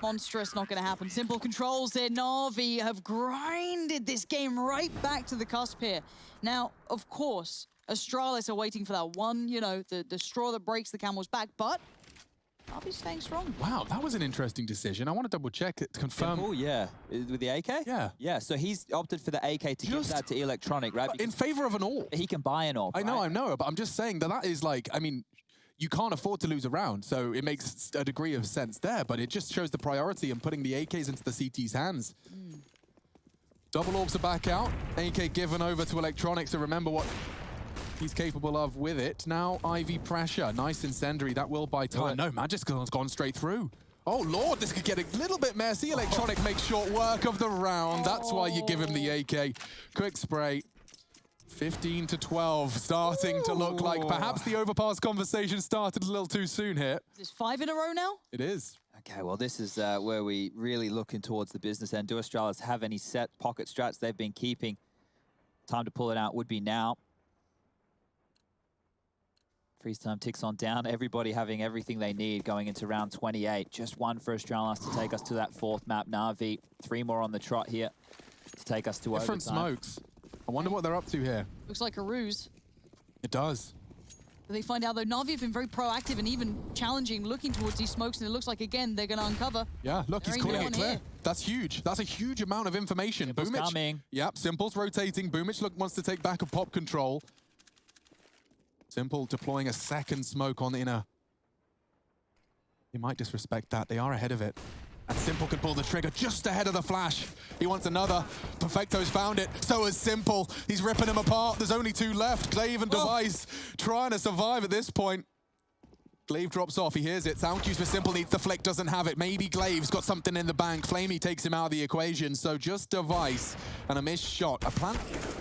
monstrous. Not going to happen. Simple controls it. NaVi have grinded this game right back to the cusp here. Now, of course, Astralis are waiting for that one, you know, the straw that breaks the camel's back, but NaVi's staying strong. Wow, that was an interesting decision. I want to double check it to confirm. Simple, yeah. With the AK? Yeah. Yeah, so he's opted for the AK to give that to Electronic, right? In favor of an AWP. He can buy an AWP, I know, but I'm just saying that is like, I mean, you can't afford to lose a round, so it makes a degree of sense there, but it just shows the priority and putting the AKs into the CT's hands. Double AWPs are back out. AK given over to Electronic, so remember what he's capable of with it. Now, Ivy pressure. Nice incendiary. That will buy time. No, Magic's gone straight through. Oh, Lord, this could get a little bit messy. Electronic makes short work of the round. That's why you give him the AK. Quick spray. 15 to 12. Starting to look like perhaps the overpass conversation started a little too soon here. Is this 5 in a row now? It is. Okay, well, this is where we really looking towards the business end. Do Astralis have any set pocket strats they've been keeping? Time to pull it out would be now. Freeze time ticks on down. Everybody having everything they need going into round 28. Just one for Astralis to take us to that 4th map. NaVi, 3 more on the trot here to take us to different overtime. Smokes. I wonder what they're up to here. Looks like a ruse. It does. They find out, though, NaVi have been very proactive and even challenging, looking towards these smokes, and it looks like, again, they're going to uncover. Yeah, look, he's calling it clear. Here. That's huge. That's a huge amount of information. Simple's Boomich coming. Yep, Simple's rotating. Boomich wants to take back a pop control. Simple deploying a second smoke on inner. He might disrespect that. They are ahead of it. And Simple can pull the trigger just ahead of the flash. He wants another. Perfecto's found it. So is Simple. He's ripping him apart. There's only 2 left. Glaive and Device trying to survive at this point. Glaive drops off. He hears it. Sound cues for Simple. Needs the flick. Doesn't have it. Maybe Glaive's got something in the bank. Flamey takes him out of the equation. So just Device and a missed shot. A plant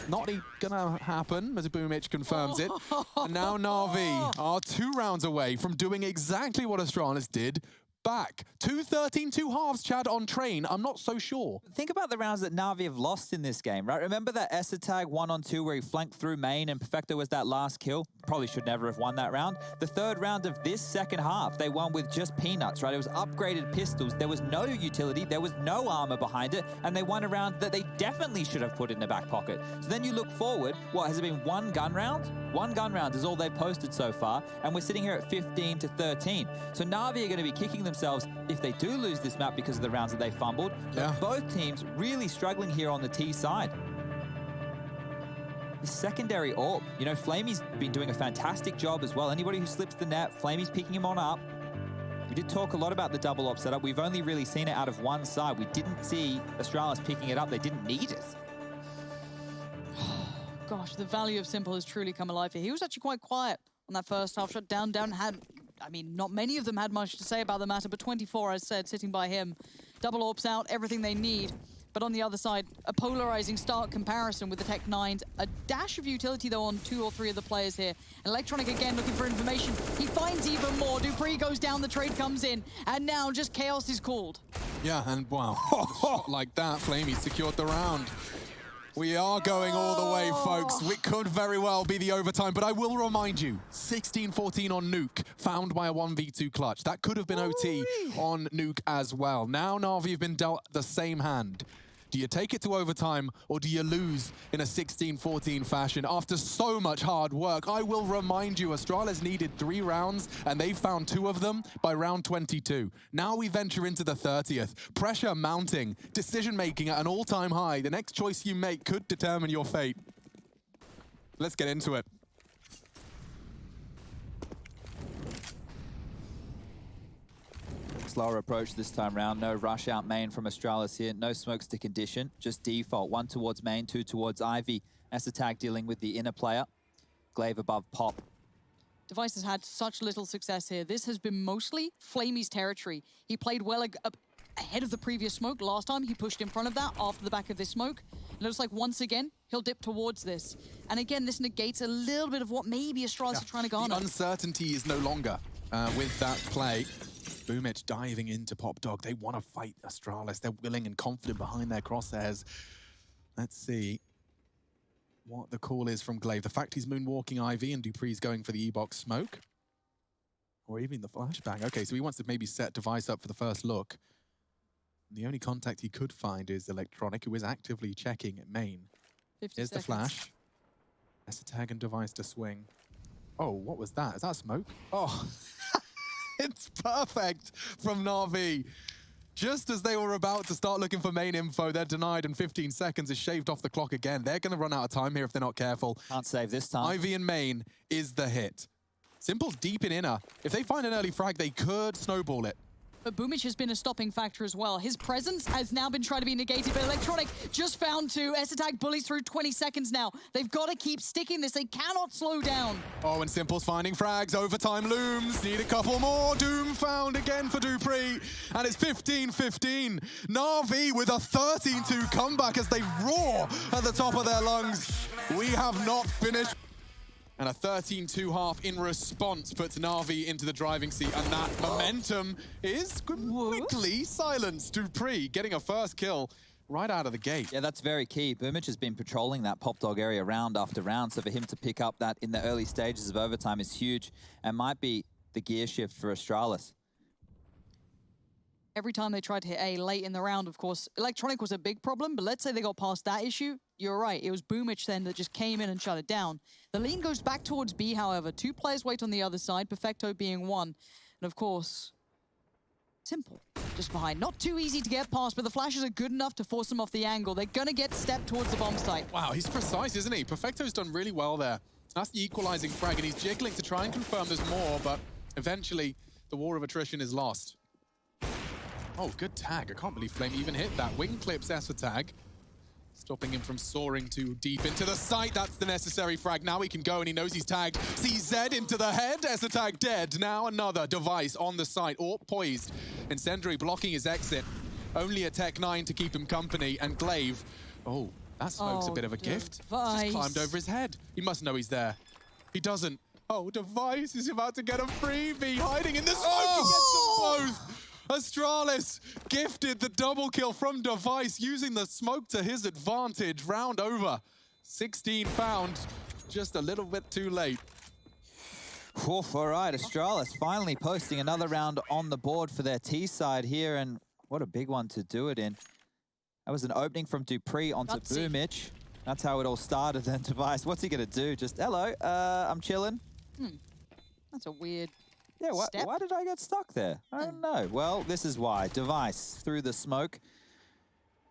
not gonna happen, as Boomich confirms it. And now NaVi are 2 rounds away from doing exactly what Astralis did. Back. 2-13, 2 halves, Chad, on train. I'm not so sure. Think about the rounds that NaVi have lost in this game, right? Remember that ESL 1-on-2 where he flanked through main and Perfecto was that last kill? Probably should never have won that round. The 3rd round of this second half, they won with just peanuts, right? It was upgraded pistols. There was no utility. There was no armor behind it. And they won a round that they definitely should have put in the back pocket. So then you look forward. What, has it been 1 gun round? 1 gun round is all they've posted so far. And we're sitting here at 15 to 13. So NaVi are going to be kicking themselves if they do lose this map because of the rounds that they fumbled. Yeah. But both teams really struggling here on the T side. The secondary AWP, you know, Flamey's been doing a fantastic job as well. Anybody who slips the net, Flamey's picking him on up. We did talk a lot about the double op setup. We've only really seen it out of one side. We didn't see Astralis picking it up. They didn't need it. Gosh, the value of Simple has truly come alive here. He was actually quite quiet on that first half shot. Down had, I mean, not many of them had much to say about the matter, but 24, as said, sitting by him. Double orbs out, everything they need. But on the other side, a polarizing start comparison with the Tech 9s. A dash of utility, though, on 2 or 3 of the players here. Electronic again looking for information. He finds even more. dupreeh goes down, the trade comes in. And now just chaos is called. Yeah, and wow, a shot like that, flamie secured the round. We are going all the way, folks. It could very well be the overtime, but I will remind you, 16-14 on Nuke, found by a 1v2 clutch. That could have been OT on Nuke as well. Now NaVi have been dealt the same hand. Do you take it to overtime, or do you lose in a 16-14 fashion? After so much hard work, I will remind you, Astralis needed 3 rounds, and they found 2 of them by round 22. Now we venture into the 30th. Pressure mounting, decision-making at an all-time high. The next choice you make could determine your fate. Let's get into it. Slower approach this time round. No rush out main from Astralis here. No smokes to condition. Just default. 1 towards main, 2 towards Ivy. ESL dealing with the inner player. Glaive above pop. Device has had such little success here. This has been mostly flamie's territory. He played well ahead of the previous smoke. Last time he pushed in front of that after the back of this smoke. It looks like once again, he'll dip towards this. And again, this negates a little bit of what maybe Astralis are trying to garner. The uncertainty is no longer with that play. Boomich diving into Pop Dog. They want to fight Astralis. They're willing and confident behind their crosshairs. Let's see what the call is from Glaive. The fact he's moonwalking Ivy and dupreeh's going for the E-box smoke. Or even the flashbang. Okay, so he wants to maybe set Device up for the first look. The only contact he could find is Electronic, who is actively checking at main. 50 Here's seconds. the flash. ESL and Device to swing. Oh, what was that? Is that smoke? Oh. It's perfect from NaVi. Just as they were about to start looking for main info, they're denied, and 15 seconds is shaved off the clock again. They're going to run out of time here if they're not careful. Can't save this time. Ivy in main is the hit. Simple's deep in inner. If they find an early frag, they could snowball it. But Boomich has been a stopping factor as well. His presence has now been trying to be negated, but Electronic just found 2. ESL bullies through 20 seconds now. They've got to keep sticking this. They cannot slow down. Oh, and Simple's finding frags. Overtime looms. Need a couple more. Doom found again for dupreeh. And it's 15-15. NaVi with a 13-2 comeback as they roar at the top of their lungs. We have not finished. And a 13-2 half in response puts NaVi into the driving seat, and that momentum is quickly silenced. dupreeh getting a first kill right out of the gate. Yeah, that's very key. Boomich has been patrolling that Pop Dog area round after round, so for him to pick up that in the early stages of overtime is huge and might be the gear shift for Astralis. Every time they tried to hit A late in the round, of course, Electronic was a big problem, but let's say they got past that issue. You're right, it was Boomich then that just came in and shut it down. The lean goes back towards B, however. 2 players wait on the other side, Perfecto being 1. And of course, Simple just behind. Not too easy to get past, but the flashes are good enough to force them off the angle. They're gonna get stepped towards the bomb site. Wow, he's precise, isn't he? Perfecto's done really well there. That's the equalizing frag, and he's jiggling to try and confirm there's more, but eventually the war of attrition is lost. Oh, good tag. I can't believe flamie even hit that. Wing clips ESL, stopping him from soaring too deep into the site. That's the necessary frag. Now he can go, and he knows he's tagged. CZ into the head. ESL dead. Now another Device on the site, or poised. Incendiary blocking his exit. Only a Tech 9 to keep him company, and Glaive. Oh, that smoke's a bit of a gift. Device. Just climbed over his head. He must know he's there. He doesn't. Oh, Device is about to get a freebie, hiding in the smoke. Oh! He gets them both. Astralis gifted the double kill from Device, using the smoke to his advantage. Round over. 16 found, just a little bit too late. Oof, all right, Astralis finally posting another round on the board for their T side here, and what a big one to do it in. That was an opening from dupreeh onto Boomich. That's how it all started then. Device, what's he gonna do? Just, hello, I'm chilling. That's a weird Yeah, step. why did I get stuck there? I don't know. Well, this is why. Device through the smoke.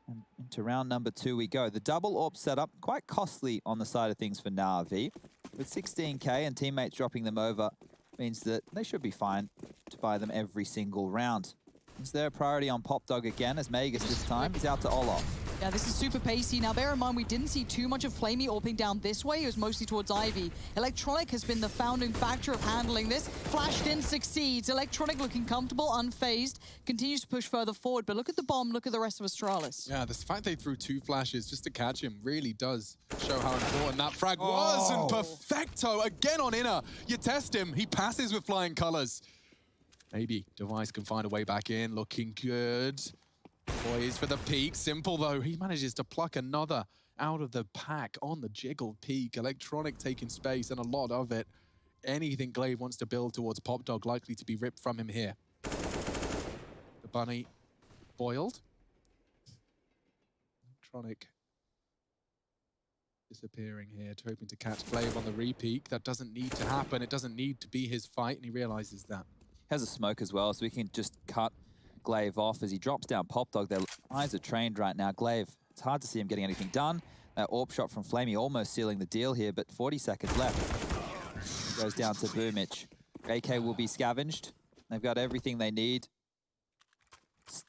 And into round number 2 we go. The double AWP setup, quite costly on the side of things for NaVi. With 16k and teammates dropping them over, means that they should be fine to pushed by them every single round. Is there a priority on Pop Dog again as Magus this time? He's out to Olof. Yeah, this is super pacey. Now, bear in mind, we didn't see too much of flamie AWPing down this way. It was mostly towards Ivy. Electronic has been the founding factor of handling this. Flashed in, succeeds. Electronic looking comfortable, unfazed, continues to push further forward. But look at the bomb, look at the rest of Astralis. Yeah, the fact they threw 2 flashes just to catch him really does show how important that frag was. And Perfecto, again on inner. You test him, he passes with flying colors. Maybe Device can find a way back in, looking good. Poised for the peak. Simple though, he manages to pluck another out of the pack on the jiggled peak. Electronic taking space and a lot of it. Anything Glaive wants to build towards Pop Dog likely to be ripped from him here. The bunny boiled. Electronic disappearing here, hoping to catch Glaive on the re-peak. That doesn't need to happen. It doesn't need to be his fight, and he realizes that. Has a smoke as well, so we can just cut Glaive off as he drops down Pop Dog. Their eyes are trained right now. Glaive, it's hard to see him getting anything done. That AWP shot from flamie almost sealing the deal here, but 40 seconds left. Goes down to Boomich. AK will be scavenged. They've got everything they need.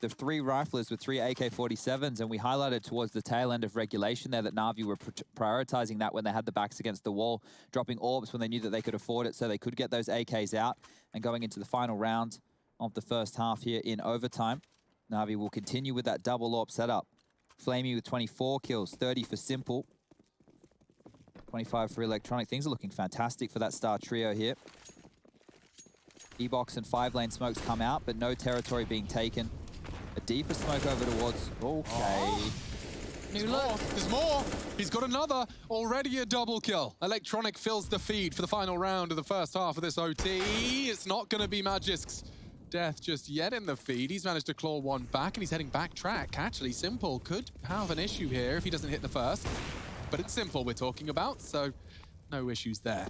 The 3 riflers with 3 AK-47s, and we highlighted towards the tail end of regulation there that NaVi were prioritizing that when they had the backs against the wall, dropping orbs when they knew that they could afford it so they could get those AKs out, and going into the final round of the first half here in overtime. NaVi will continue with that double AWP setup. flamie with 24 kills, 30 for Simple, 25 for Electronic. Things are looking fantastic for that star trio here. E-box and 5-lane smokes come out, but no territory being taken. A deeper smoke over towards... Okay. New look. There's more. He's got another. Already a double kill. Electronic fills the feed for the final round of the first half of this OT. It's not going to be Magic's death just yet in the feed. He's managed to claw one back, and he's heading back track. Actually, Simple could have an issue here if he doesn't hit the first. But it's Simple we're talking about, so no issues there.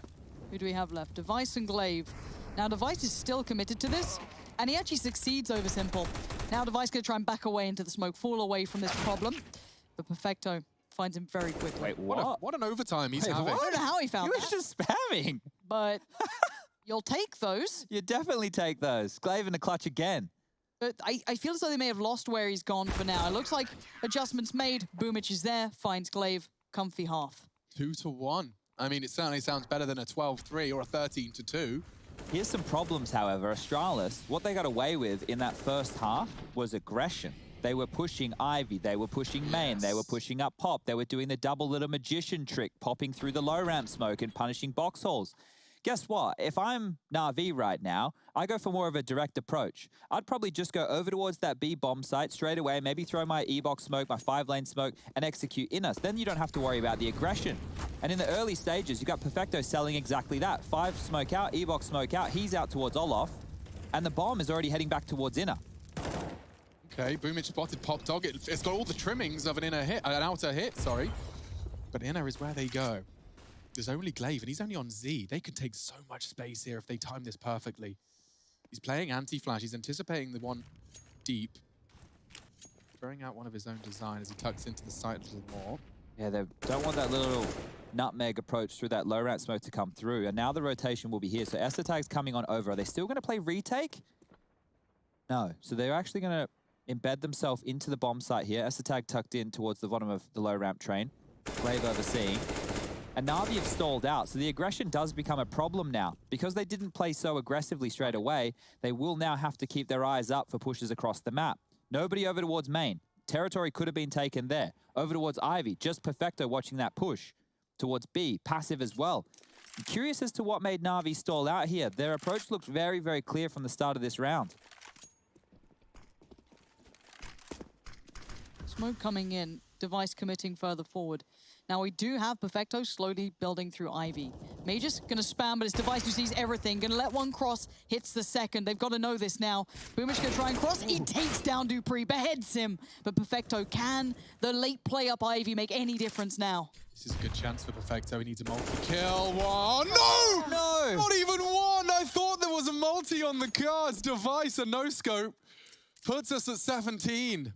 Who do we have left? Device and Glaive. Now, Device is still committed to this, and he actually succeeds over Simple. Now, Device going to try and back away into the smoke, fall away from this problem. But Perfecto finds him very quickly. Wait, what? What an overtime he's having. I don't know how he found He was just spamming. But you'll take those. You definitely take those. Glaive in the clutch again. But I feel as though they may have lost where he's gone for now. It looks like adjustments made. Boomich is there, finds Glaive, comfy half. 2-1. I mean, it certainly sounds better than a 12-3 or a 13-2. Here's some problems, however. Astralis, what they got away with in that first half was aggression. They were pushing Ivy, they were pushing main, they were pushing up Pop, they were doing the double little magician trick, popping through the low ramp smoke and punishing box holes. Guess what? If I'm NaVi right now, I go for more of a direct approach. I'd probably just go over towards that B bomb site straight away, maybe throw my E-box smoke, my 5-lane smoke, and execute in us. Then you don't have to worry about the aggression. And in the early stages, you've got Perfecto selling exactly that. 5 smoke out, E-box smoke out, he's out towards Olof, and the bomb is already heading back towards inner. Okay, Boomich spotted Pop Dog. It's got all the trimmings of an outer hit, sorry. But inner is where they go. There's only Glaive, and he's only on Z. They can take so much space here if they time this perfectly. He's playing anti-flash. He's anticipating the one deep. Throwing out one of his own design as he tucks into the site a little more. Yeah, they don't want that little nutmeg approach through that low ramp smoke to come through. And now the rotation will be here. So Esthertag's coming on over. Are they still going to play retake? No. So they're actually going to embed themselves into the bomb site here. Esthertag tucked in towards the bottom of the low ramp train. Glaive overseeing. And NaVi have stalled out, so the aggression does become a problem now. Because they didn't play so aggressively straight away, they will now have to keep their eyes up for pushes across the map. Nobody over towards main. Territory could have been taken there. Over towards Ivy, just Perfecto watching that push. Towards B, passive as well. I'm curious as to what made NaVi stall out here. Their approach looked very, very clear from the start of this round. Smoke coming in, Device committing further forward. Now we do have Perfecto slowly building through Ivy. Magus gonna spam, but it's Device who sees everything. Gonna let one cross, hits the second. They've got to know this now. Boomich gonna try and cross. He takes down Dupree, beheads him. But Perfecto, can the late play up Ivy make any difference now? This is a good chance for Perfecto. He needs a multi-kill. One. No! No! Not even one! I thought there was a multi on the cards. Device, a no-scope. Puts us at 17.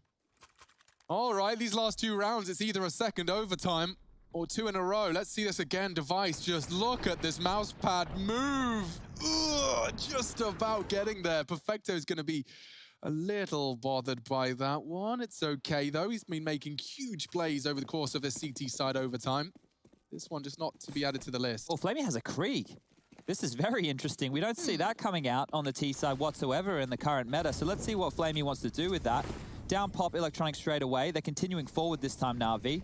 All right, these last 2 rounds, it's either a second overtime Or 2 in a row. Let's see this again. Device, just look at this mouse pad move. Ugh, just about getting there. Perfecto's going to be a little bothered by that one. It's okay, though. He's been making huge plays over the course of this CT side overtime. This one just not to be added to the list. Well, flamie has a Krieg. This is very interesting. We don't see that coming out on the T side whatsoever in the current meta. So let's see what flamie wants to do with that. Down pop Electronic straight away. They're continuing forward this time, NaVi.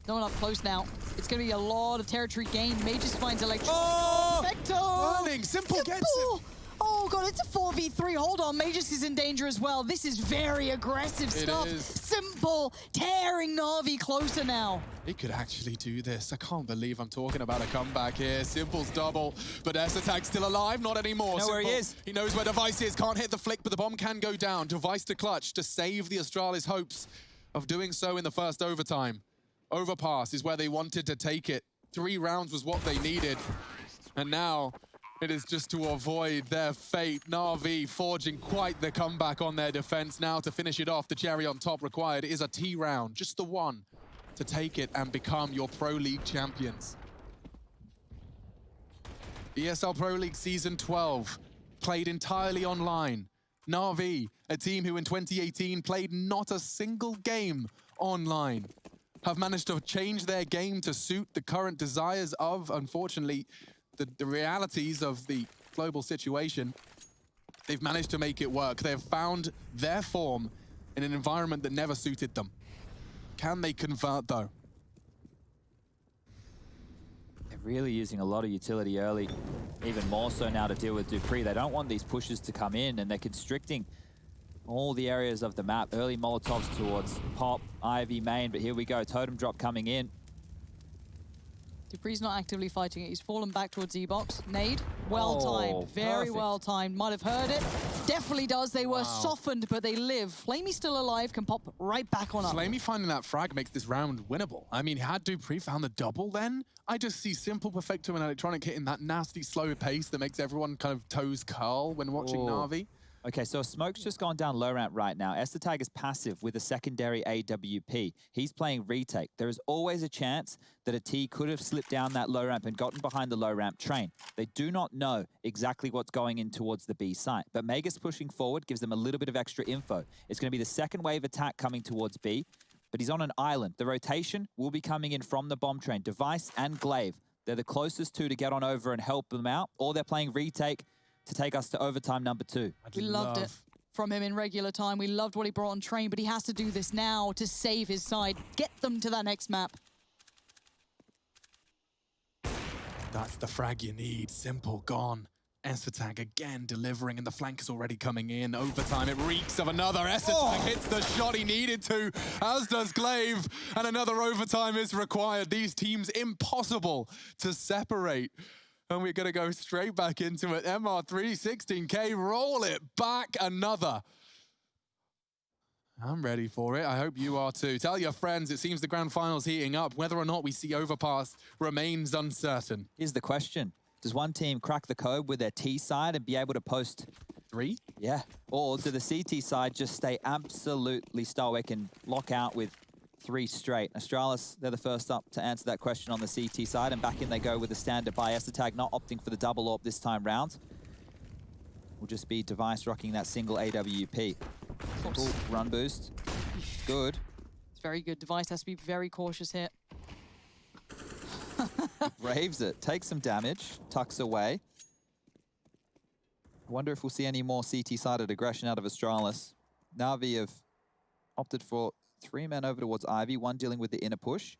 No one up close now. It's going to be a lot of territory gained. Mages finds Electronic. Oh! Perfecto! Running. Simple gets him. Oh, God, it's a 4v3. Hold on. Mages is in danger as well. This is very aggressive stuff. is. Simple tearing NaVi closer now. He could actually do this. I can't believe I'm talking about a comeback here. Simple's double, but S-Attack's still alive. Not anymore. Know where he is. He knows where Device is. Can't hit the flick, but the bomb can go down. Device to clutch to save the Astralis' hopes of doing so in the first overtime. Overpass is where they wanted to take it. 3 rounds was what they needed. And now it is just to avoid their fate. NaVi forging quite the comeback on their defense. Now to finish it off, the cherry on top required is a T round. Just the one to take it and become your Pro League champions. ESL Pro League Season 12, played entirely online. NaVi, a team who in 2018 played not a single game online, have managed to change their game to suit the current desires of, unfortunately, the realities of the global situation. They've managed to make it work. They have found their form in an environment that never suited them. Can they convert, though? They're really using a lot of utility early, even more so now to deal with dupreeh. They don't want these pushes to come in, and they're constricting all the areas of the map. Early Molotovs towards Pop, Ivy, main, but here we go. Totem drop coming in. dupreeh's not actively fighting it. He's fallen back towards Z-Box. Nade, well-timed, very perfect. well-timed. Might have heard it. Definitely does. They were softened, but they live. flamie's still alive, can pop right back on up. flamie finding that frag makes this round winnable. I mean, had dupreeh found the double then, I just see Simple, Perfecto, and Electronic hitting that nasty slow pace that makes everyone kind of toes curl when watching NaVi. Okay, so Smoke's just gone down low ramp right now. Esther is passive with a secondary AWP. He's playing retake. There is always a chance that a T could have slipped down that low ramp and gotten behind the low ramp train. They do not know exactly what's going in towards the B site, but Megas pushing forward gives them a little bit of extra info. It's going to be the second wave attack coming towards B, but he's on an island. The rotation will be coming in from the bomb train. Device and Glaive, they're the closest two to get on over and help them out, or they're playing retake to take us to overtime number 2. We loved it from him in regular time. We loved what he brought on train, but he has to do this now to save his side, get them to that next map. That's the frag you need. Simple gone. S-Attack again delivering, and the flank is already coming in. Overtime, it reeks of another. S-Attack hits the shot he needed to, as does Glaive, and another overtime is required. These teams impossible to separate. And we're going to go straight back into it. MR3, 16K, roll it back another. I'm ready for it. I hope you are too. Tell your friends, it seems the grand final's heating up. Whether or not we see overpass remains uncertain. Here's the question. Does one team crack the code with their T side and be able to post 3? Yeah. Or do the CT side just stay absolutely stoic and lock out with 3 straight? Astralis, they're the first up to answer that question on the CT side, and back in they go with the standard by Esther, not opting for the double AWP this time round. Will just be Device rocking that single AWP. Simple run boost. Good. It's very good. Device has to be very cautious here. Braves it. Takes some damage. Tucks away. I wonder if we'll see any more CT-sided aggression out of Astralis. NaVi have opted for 3 men over towards Ivy, 1 dealing with the inner push,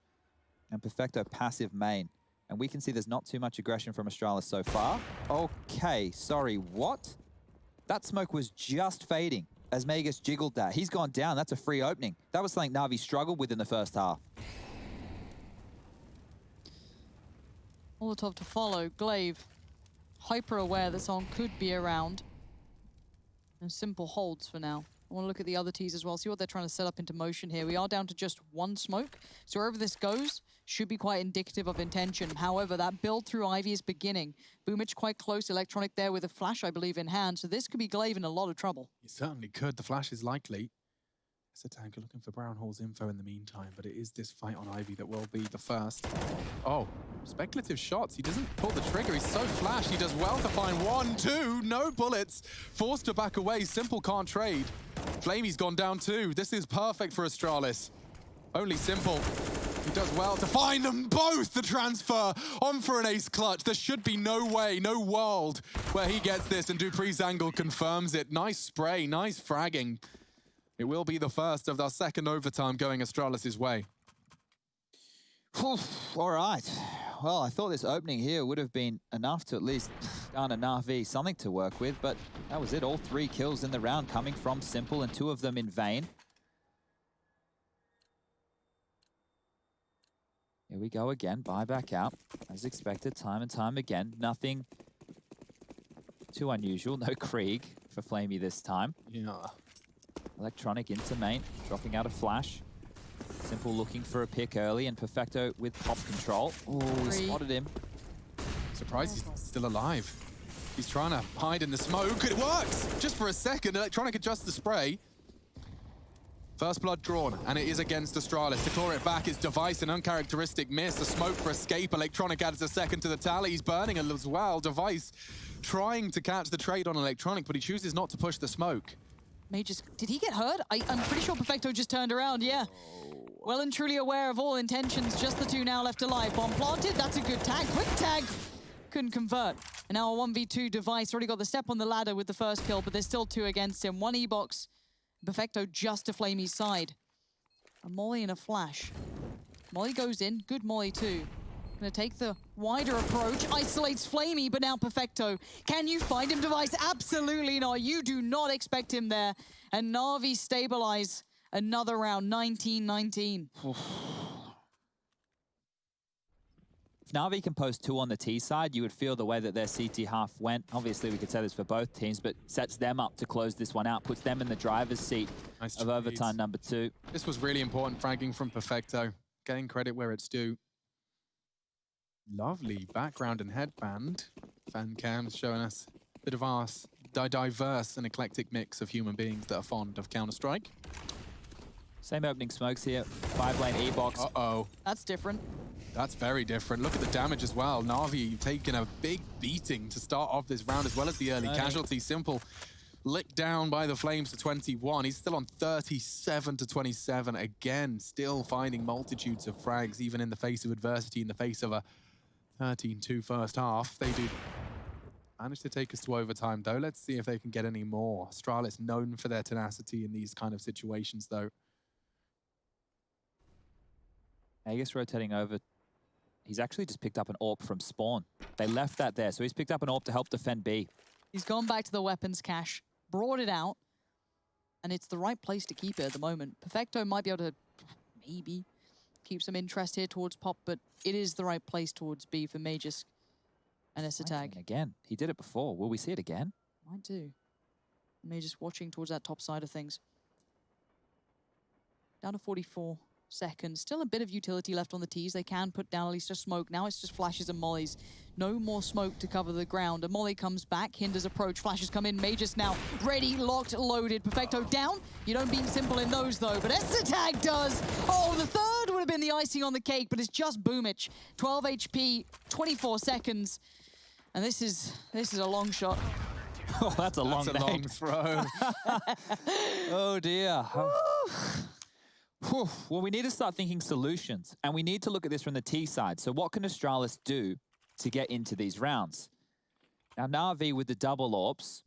and Perfecto passive main. And we can see there's not too much aggression from Astralis so far. Okay, sorry, what? That smoke was just fading as Megas jiggled that. He's gone down. That's a free opening. That was something NaVi struggled with in the first half. Molotov to follow. Glaive, hyper aware that someone could be around. And Simple holds for now. I want to look at the other tees as well, see what they're trying to set up into motion here. We are down to just 1 smoke, so wherever this goes should be quite indicative of intention. However, that build through Ivy is beginning. Boomich quite close, Electronic there with a flash, I believe, in hand, so this could be Glaive in a lot of trouble. You certainly could. The flash is likely. ESL looking for Brown Hall's info in the meantime, but it is this fight on Ivy that will be the first. Oh, speculative shots. He doesn't pull the trigger. He's so flash. He does well to find 1, 2, no bullets. Forced to back away. Simple can't trade. Flamey's gone down too. This is perfect for Astralis. Only Simple. He does well to find them both. The transfer on for an ace clutch. There should be no way, no world where he gets this, and dupree's angle confirms it. Nice spray, nice fragging. It will be the first of our second overtime going Astralis' way. All right. Well, I thought this opening here would have been enough to at least garner NaVi something to work with, but that was it. All 3 kills in the round coming from Simple, and 2 of them in vain. Here we go again, buy back out. As expected, time and time again. Nothing too unusual, no Krieg for Flamey this time. Yeah. Electronic into main, dropping out a flash. Simple looking for a pick early, and Perfecto with pop control. Oh, he spotted him. Surprised he's still alive. He's trying to hide in the smoke. It works! Just for a second, Electronic adjusts the spray. First blood drawn, and it is against Astralis. To claw it back is Device, an uncharacteristic miss. A smoke for escape. Electronic adds a second to the tally. He's burning as well. Device trying to catch the trade on Electronic, but he chooses not to push the smoke. Did he get hurt? I'm pretty sure Perfecto just turned around, yeah. Well and truly aware of all intentions. Just the 2 now left alive. Bomb planted, that's a good tag. Quick tag! Couldn't convert. And now a 1v2 Device. Already got the step on the ladder with the first kill, but there's still 2 against him. 1 E-box. Perfecto just to Flamey's side. A molly and a flash. Molly goes in. Good molly too. Gonna take the wider approach. Isolates Flamey, but now Perfecto. Can you find him, Device? Absolutely not. You do not expect him there. And NaVi stabilize another round. 19-19. If NaVi can post 2 on the T side, you would feel the way that their CT half went. Obviously, we could say this for both teams, but sets them up to close this one out, puts them in the driver's seat of overtime number 2. This was really important fragging from Perfecto. Getting credit where it's due. Lovely background and headband. Fan cams showing us a bit of our diverse and eclectic mix of human beings that are fond of Counter-Strike. Same opening smokes here. 5-lane E-box. Uh-oh. That's different. That's very different. Look at the damage as well. NaVi taking a big beating to start off this round, as well as the early casualty. Simple licked down by the Flames to 21. He's still on 37 to 27. Again, still finding multitudes of frags, even in the face of adversity, in the face of a 13-2 first half. They do manage to take us to overtime, though. Let's see if they can get any more. Astralis known for their tenacity in these kind of situations, though. Aegis rotating over. He's actually just picked up an AWP from spawn. They left that there, so he's picked up an AWP to help defend B. He's gone back to the weapons cache, brought it out, and it's the right place to keep it at the moment. Perfecto might be able to maybe keep some interest here towards Pop, but it is the right place towards B for Magus and ESL. Again, he did it before. Will we see it again? Might do. Magus watching towards that top side of things. Down to 44 seconds. Still a bit of utility left on the T's. They can put down at least a smoke. Now it's just flashes and mollies. No more smoke to cover the ground. A molly comes back, hinders approach. Flashes come in. Magus now ready, locked, loaded. Perfecto down. You don't beat Simple in those though, but ESL does. Oh, the third would have been the icing on the cake, but it's just Boomich. 12 HP, 24 seconds. And this is a long shot. Oh, that's a long throw. Oh dear. Well, we need to start thinking solutions, and we need to look at this from the T side. So what can Astralis do to get into these rounds? Now, NaVi with the double AWPs,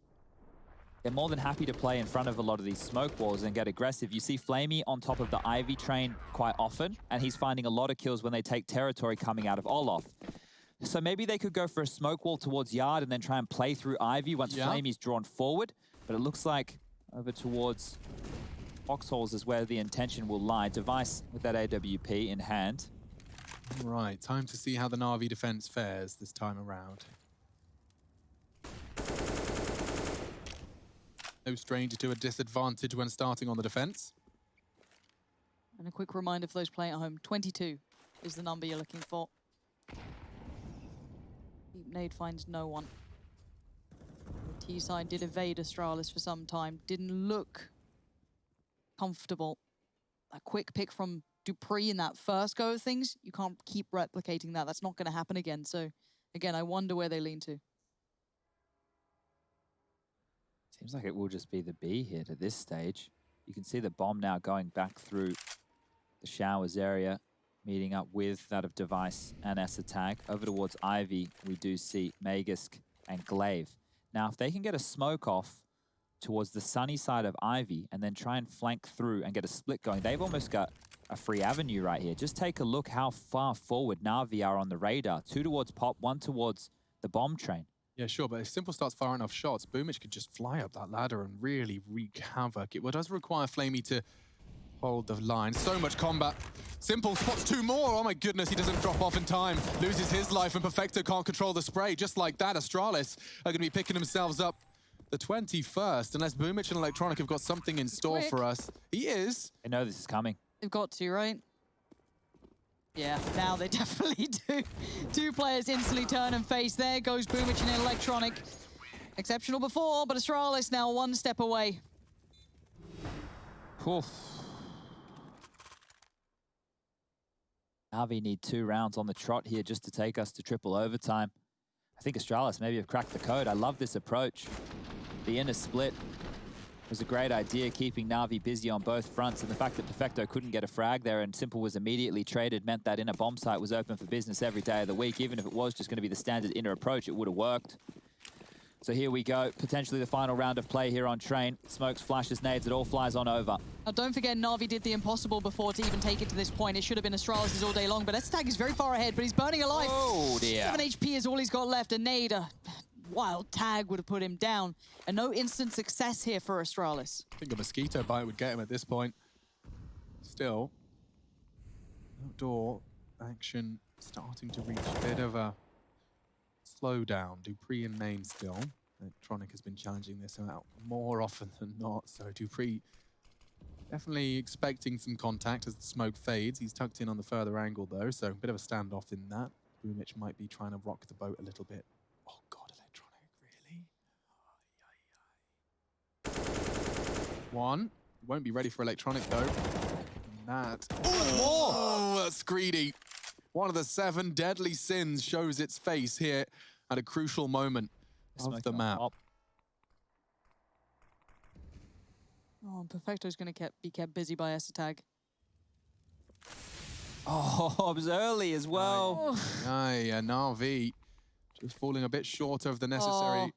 they're more than happy to play in front of a lot of these smoke walls and get aggressive. You see Flamey on top of the Ivy train quite often, and he's finding a lot of kills when they take territory coming out of Olof. So maybe they could go for a smoke wall towards Yard and then try and play through Ivy once Flamey's drawn forward. But it looks like over towards Foxholes is where the intention will lie. Device with that AWP in hand. Right, time to see how the NaVi defense fares this time around. No stranger to a disadvantage when starting on the defense. And a quick reminder for those playing at home, 22 is the number you're looking for. Deep nade finds no one. The T side did evade Astralis for some time. Didn't look comfortable. A quick pick from dupreeh in that first go of things, you can't keep replicating that. That's not going to happen again. So, again, I wonder where they lean to. Seems like it will just be the B here at this stage. You can see the bomb now going back through the showers area, meeting up with that of Device and ESL. Over towards Ivy, we do see Magisk and Glaive. Now, if they can get a smoke off towards the sunny side of Ivy and then try and flank through and get a split going, they've almost got a free avenue right here. Just take a look how far forward NaVi are on the radar. 2 towards Pop, 1 towards the bomb train. Yeah, sure, but if Simple starts firing enough shots, Boomich could just fly up that ladder and really wreak havoc. It does require flamie to hold the line. So much combat. Simple spots 2 more. Oh my goodness, he doesn't drop off in time. Loses his life, and Perfecto can't control the spray. Just like that, Astralis are going to be picking themselves up the 21st, unless Boomich and Electronic have got something in store for us. He is. They know this is coming. They've got to, right? Yeah, now they definitely do. 2 players instantly turn and face. There goes Boomich and Electronic. Exceptional before, but Astralis now 1 step away. Oof. NaVi need 2 rounds on the trot here just to take us to triple overtime. I think Astralis maybe have cracked the code. I love this approach. The inner split was a great idea, keeping NaVi busy on both fronts, and the fact that Perfecto couldn't get a frag there and Simple was immediately traded meant that inner bomb site was open for business every day of the week. Even if it was just going to be the standard inner approach, it would have worked. So here we go, potentially the final round of play here on Train. Smokes, flashes, nades, it all flies on over. Now don't forget, NaVi did the impossible before to even take it to this point. It should have been Astralis' all day long, but ESL is very far ahead, but he's burning alive. Oh dear. 7 HP is all he's got left. A nade, a wild tag would have put him down. And no instant success here for Astralis. I think a mosquito bite would get him at this point. Still, outdoor action starting to reach a bit of a slowdown. dupreeh in main still. Electronic has been challenging this out more often than not, so dupreeh definitely expecting some contact as the smoke fades. He's tucked in on the further angle though, so a bit of a standoff in that. Boomich might be trying to rock the boat a little bit. Oh god, Electronic, really? 1. Won't be ready for Electronic though. And that. Oh, that's greedy. One of the 7 deadly sins shows its face here at a crucial moment of the map. Oh, and Perfecto's going to be kept busy by ESL. Oh, it was early as well. Yeah, NaVi just falling a bit short of the necessary.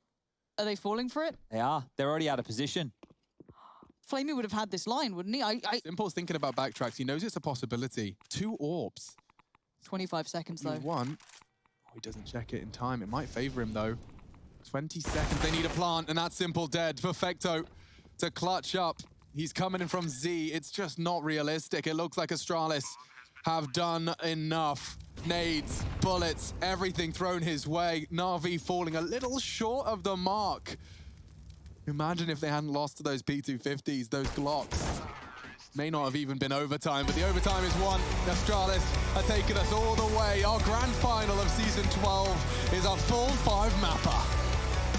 Are they falling for it? They are. They're already out of position. flamie would have had this line, wouldn't he? Simple's thinking about backtracks. He knows it's a possibility. 2 orbs. 25 seconds, though. 1. Oh, he doesn't check it in time. It might favor him, though. 20 seconds. They need a plant, and that's Simple dead. Perfecto to clutch up. He's coming in from Z. It's just not realistic. It looks like Astralis have done enough. Nades, bullets, everything thrown his way. NaVi falling a little short of the mark. Imagine if they hadn't lost to those P250s, those Glocks. May not have even been overtime, but the overtime is won. Astralis are taking us all the way. Our grand final of Season 12 is a full 5 mapper.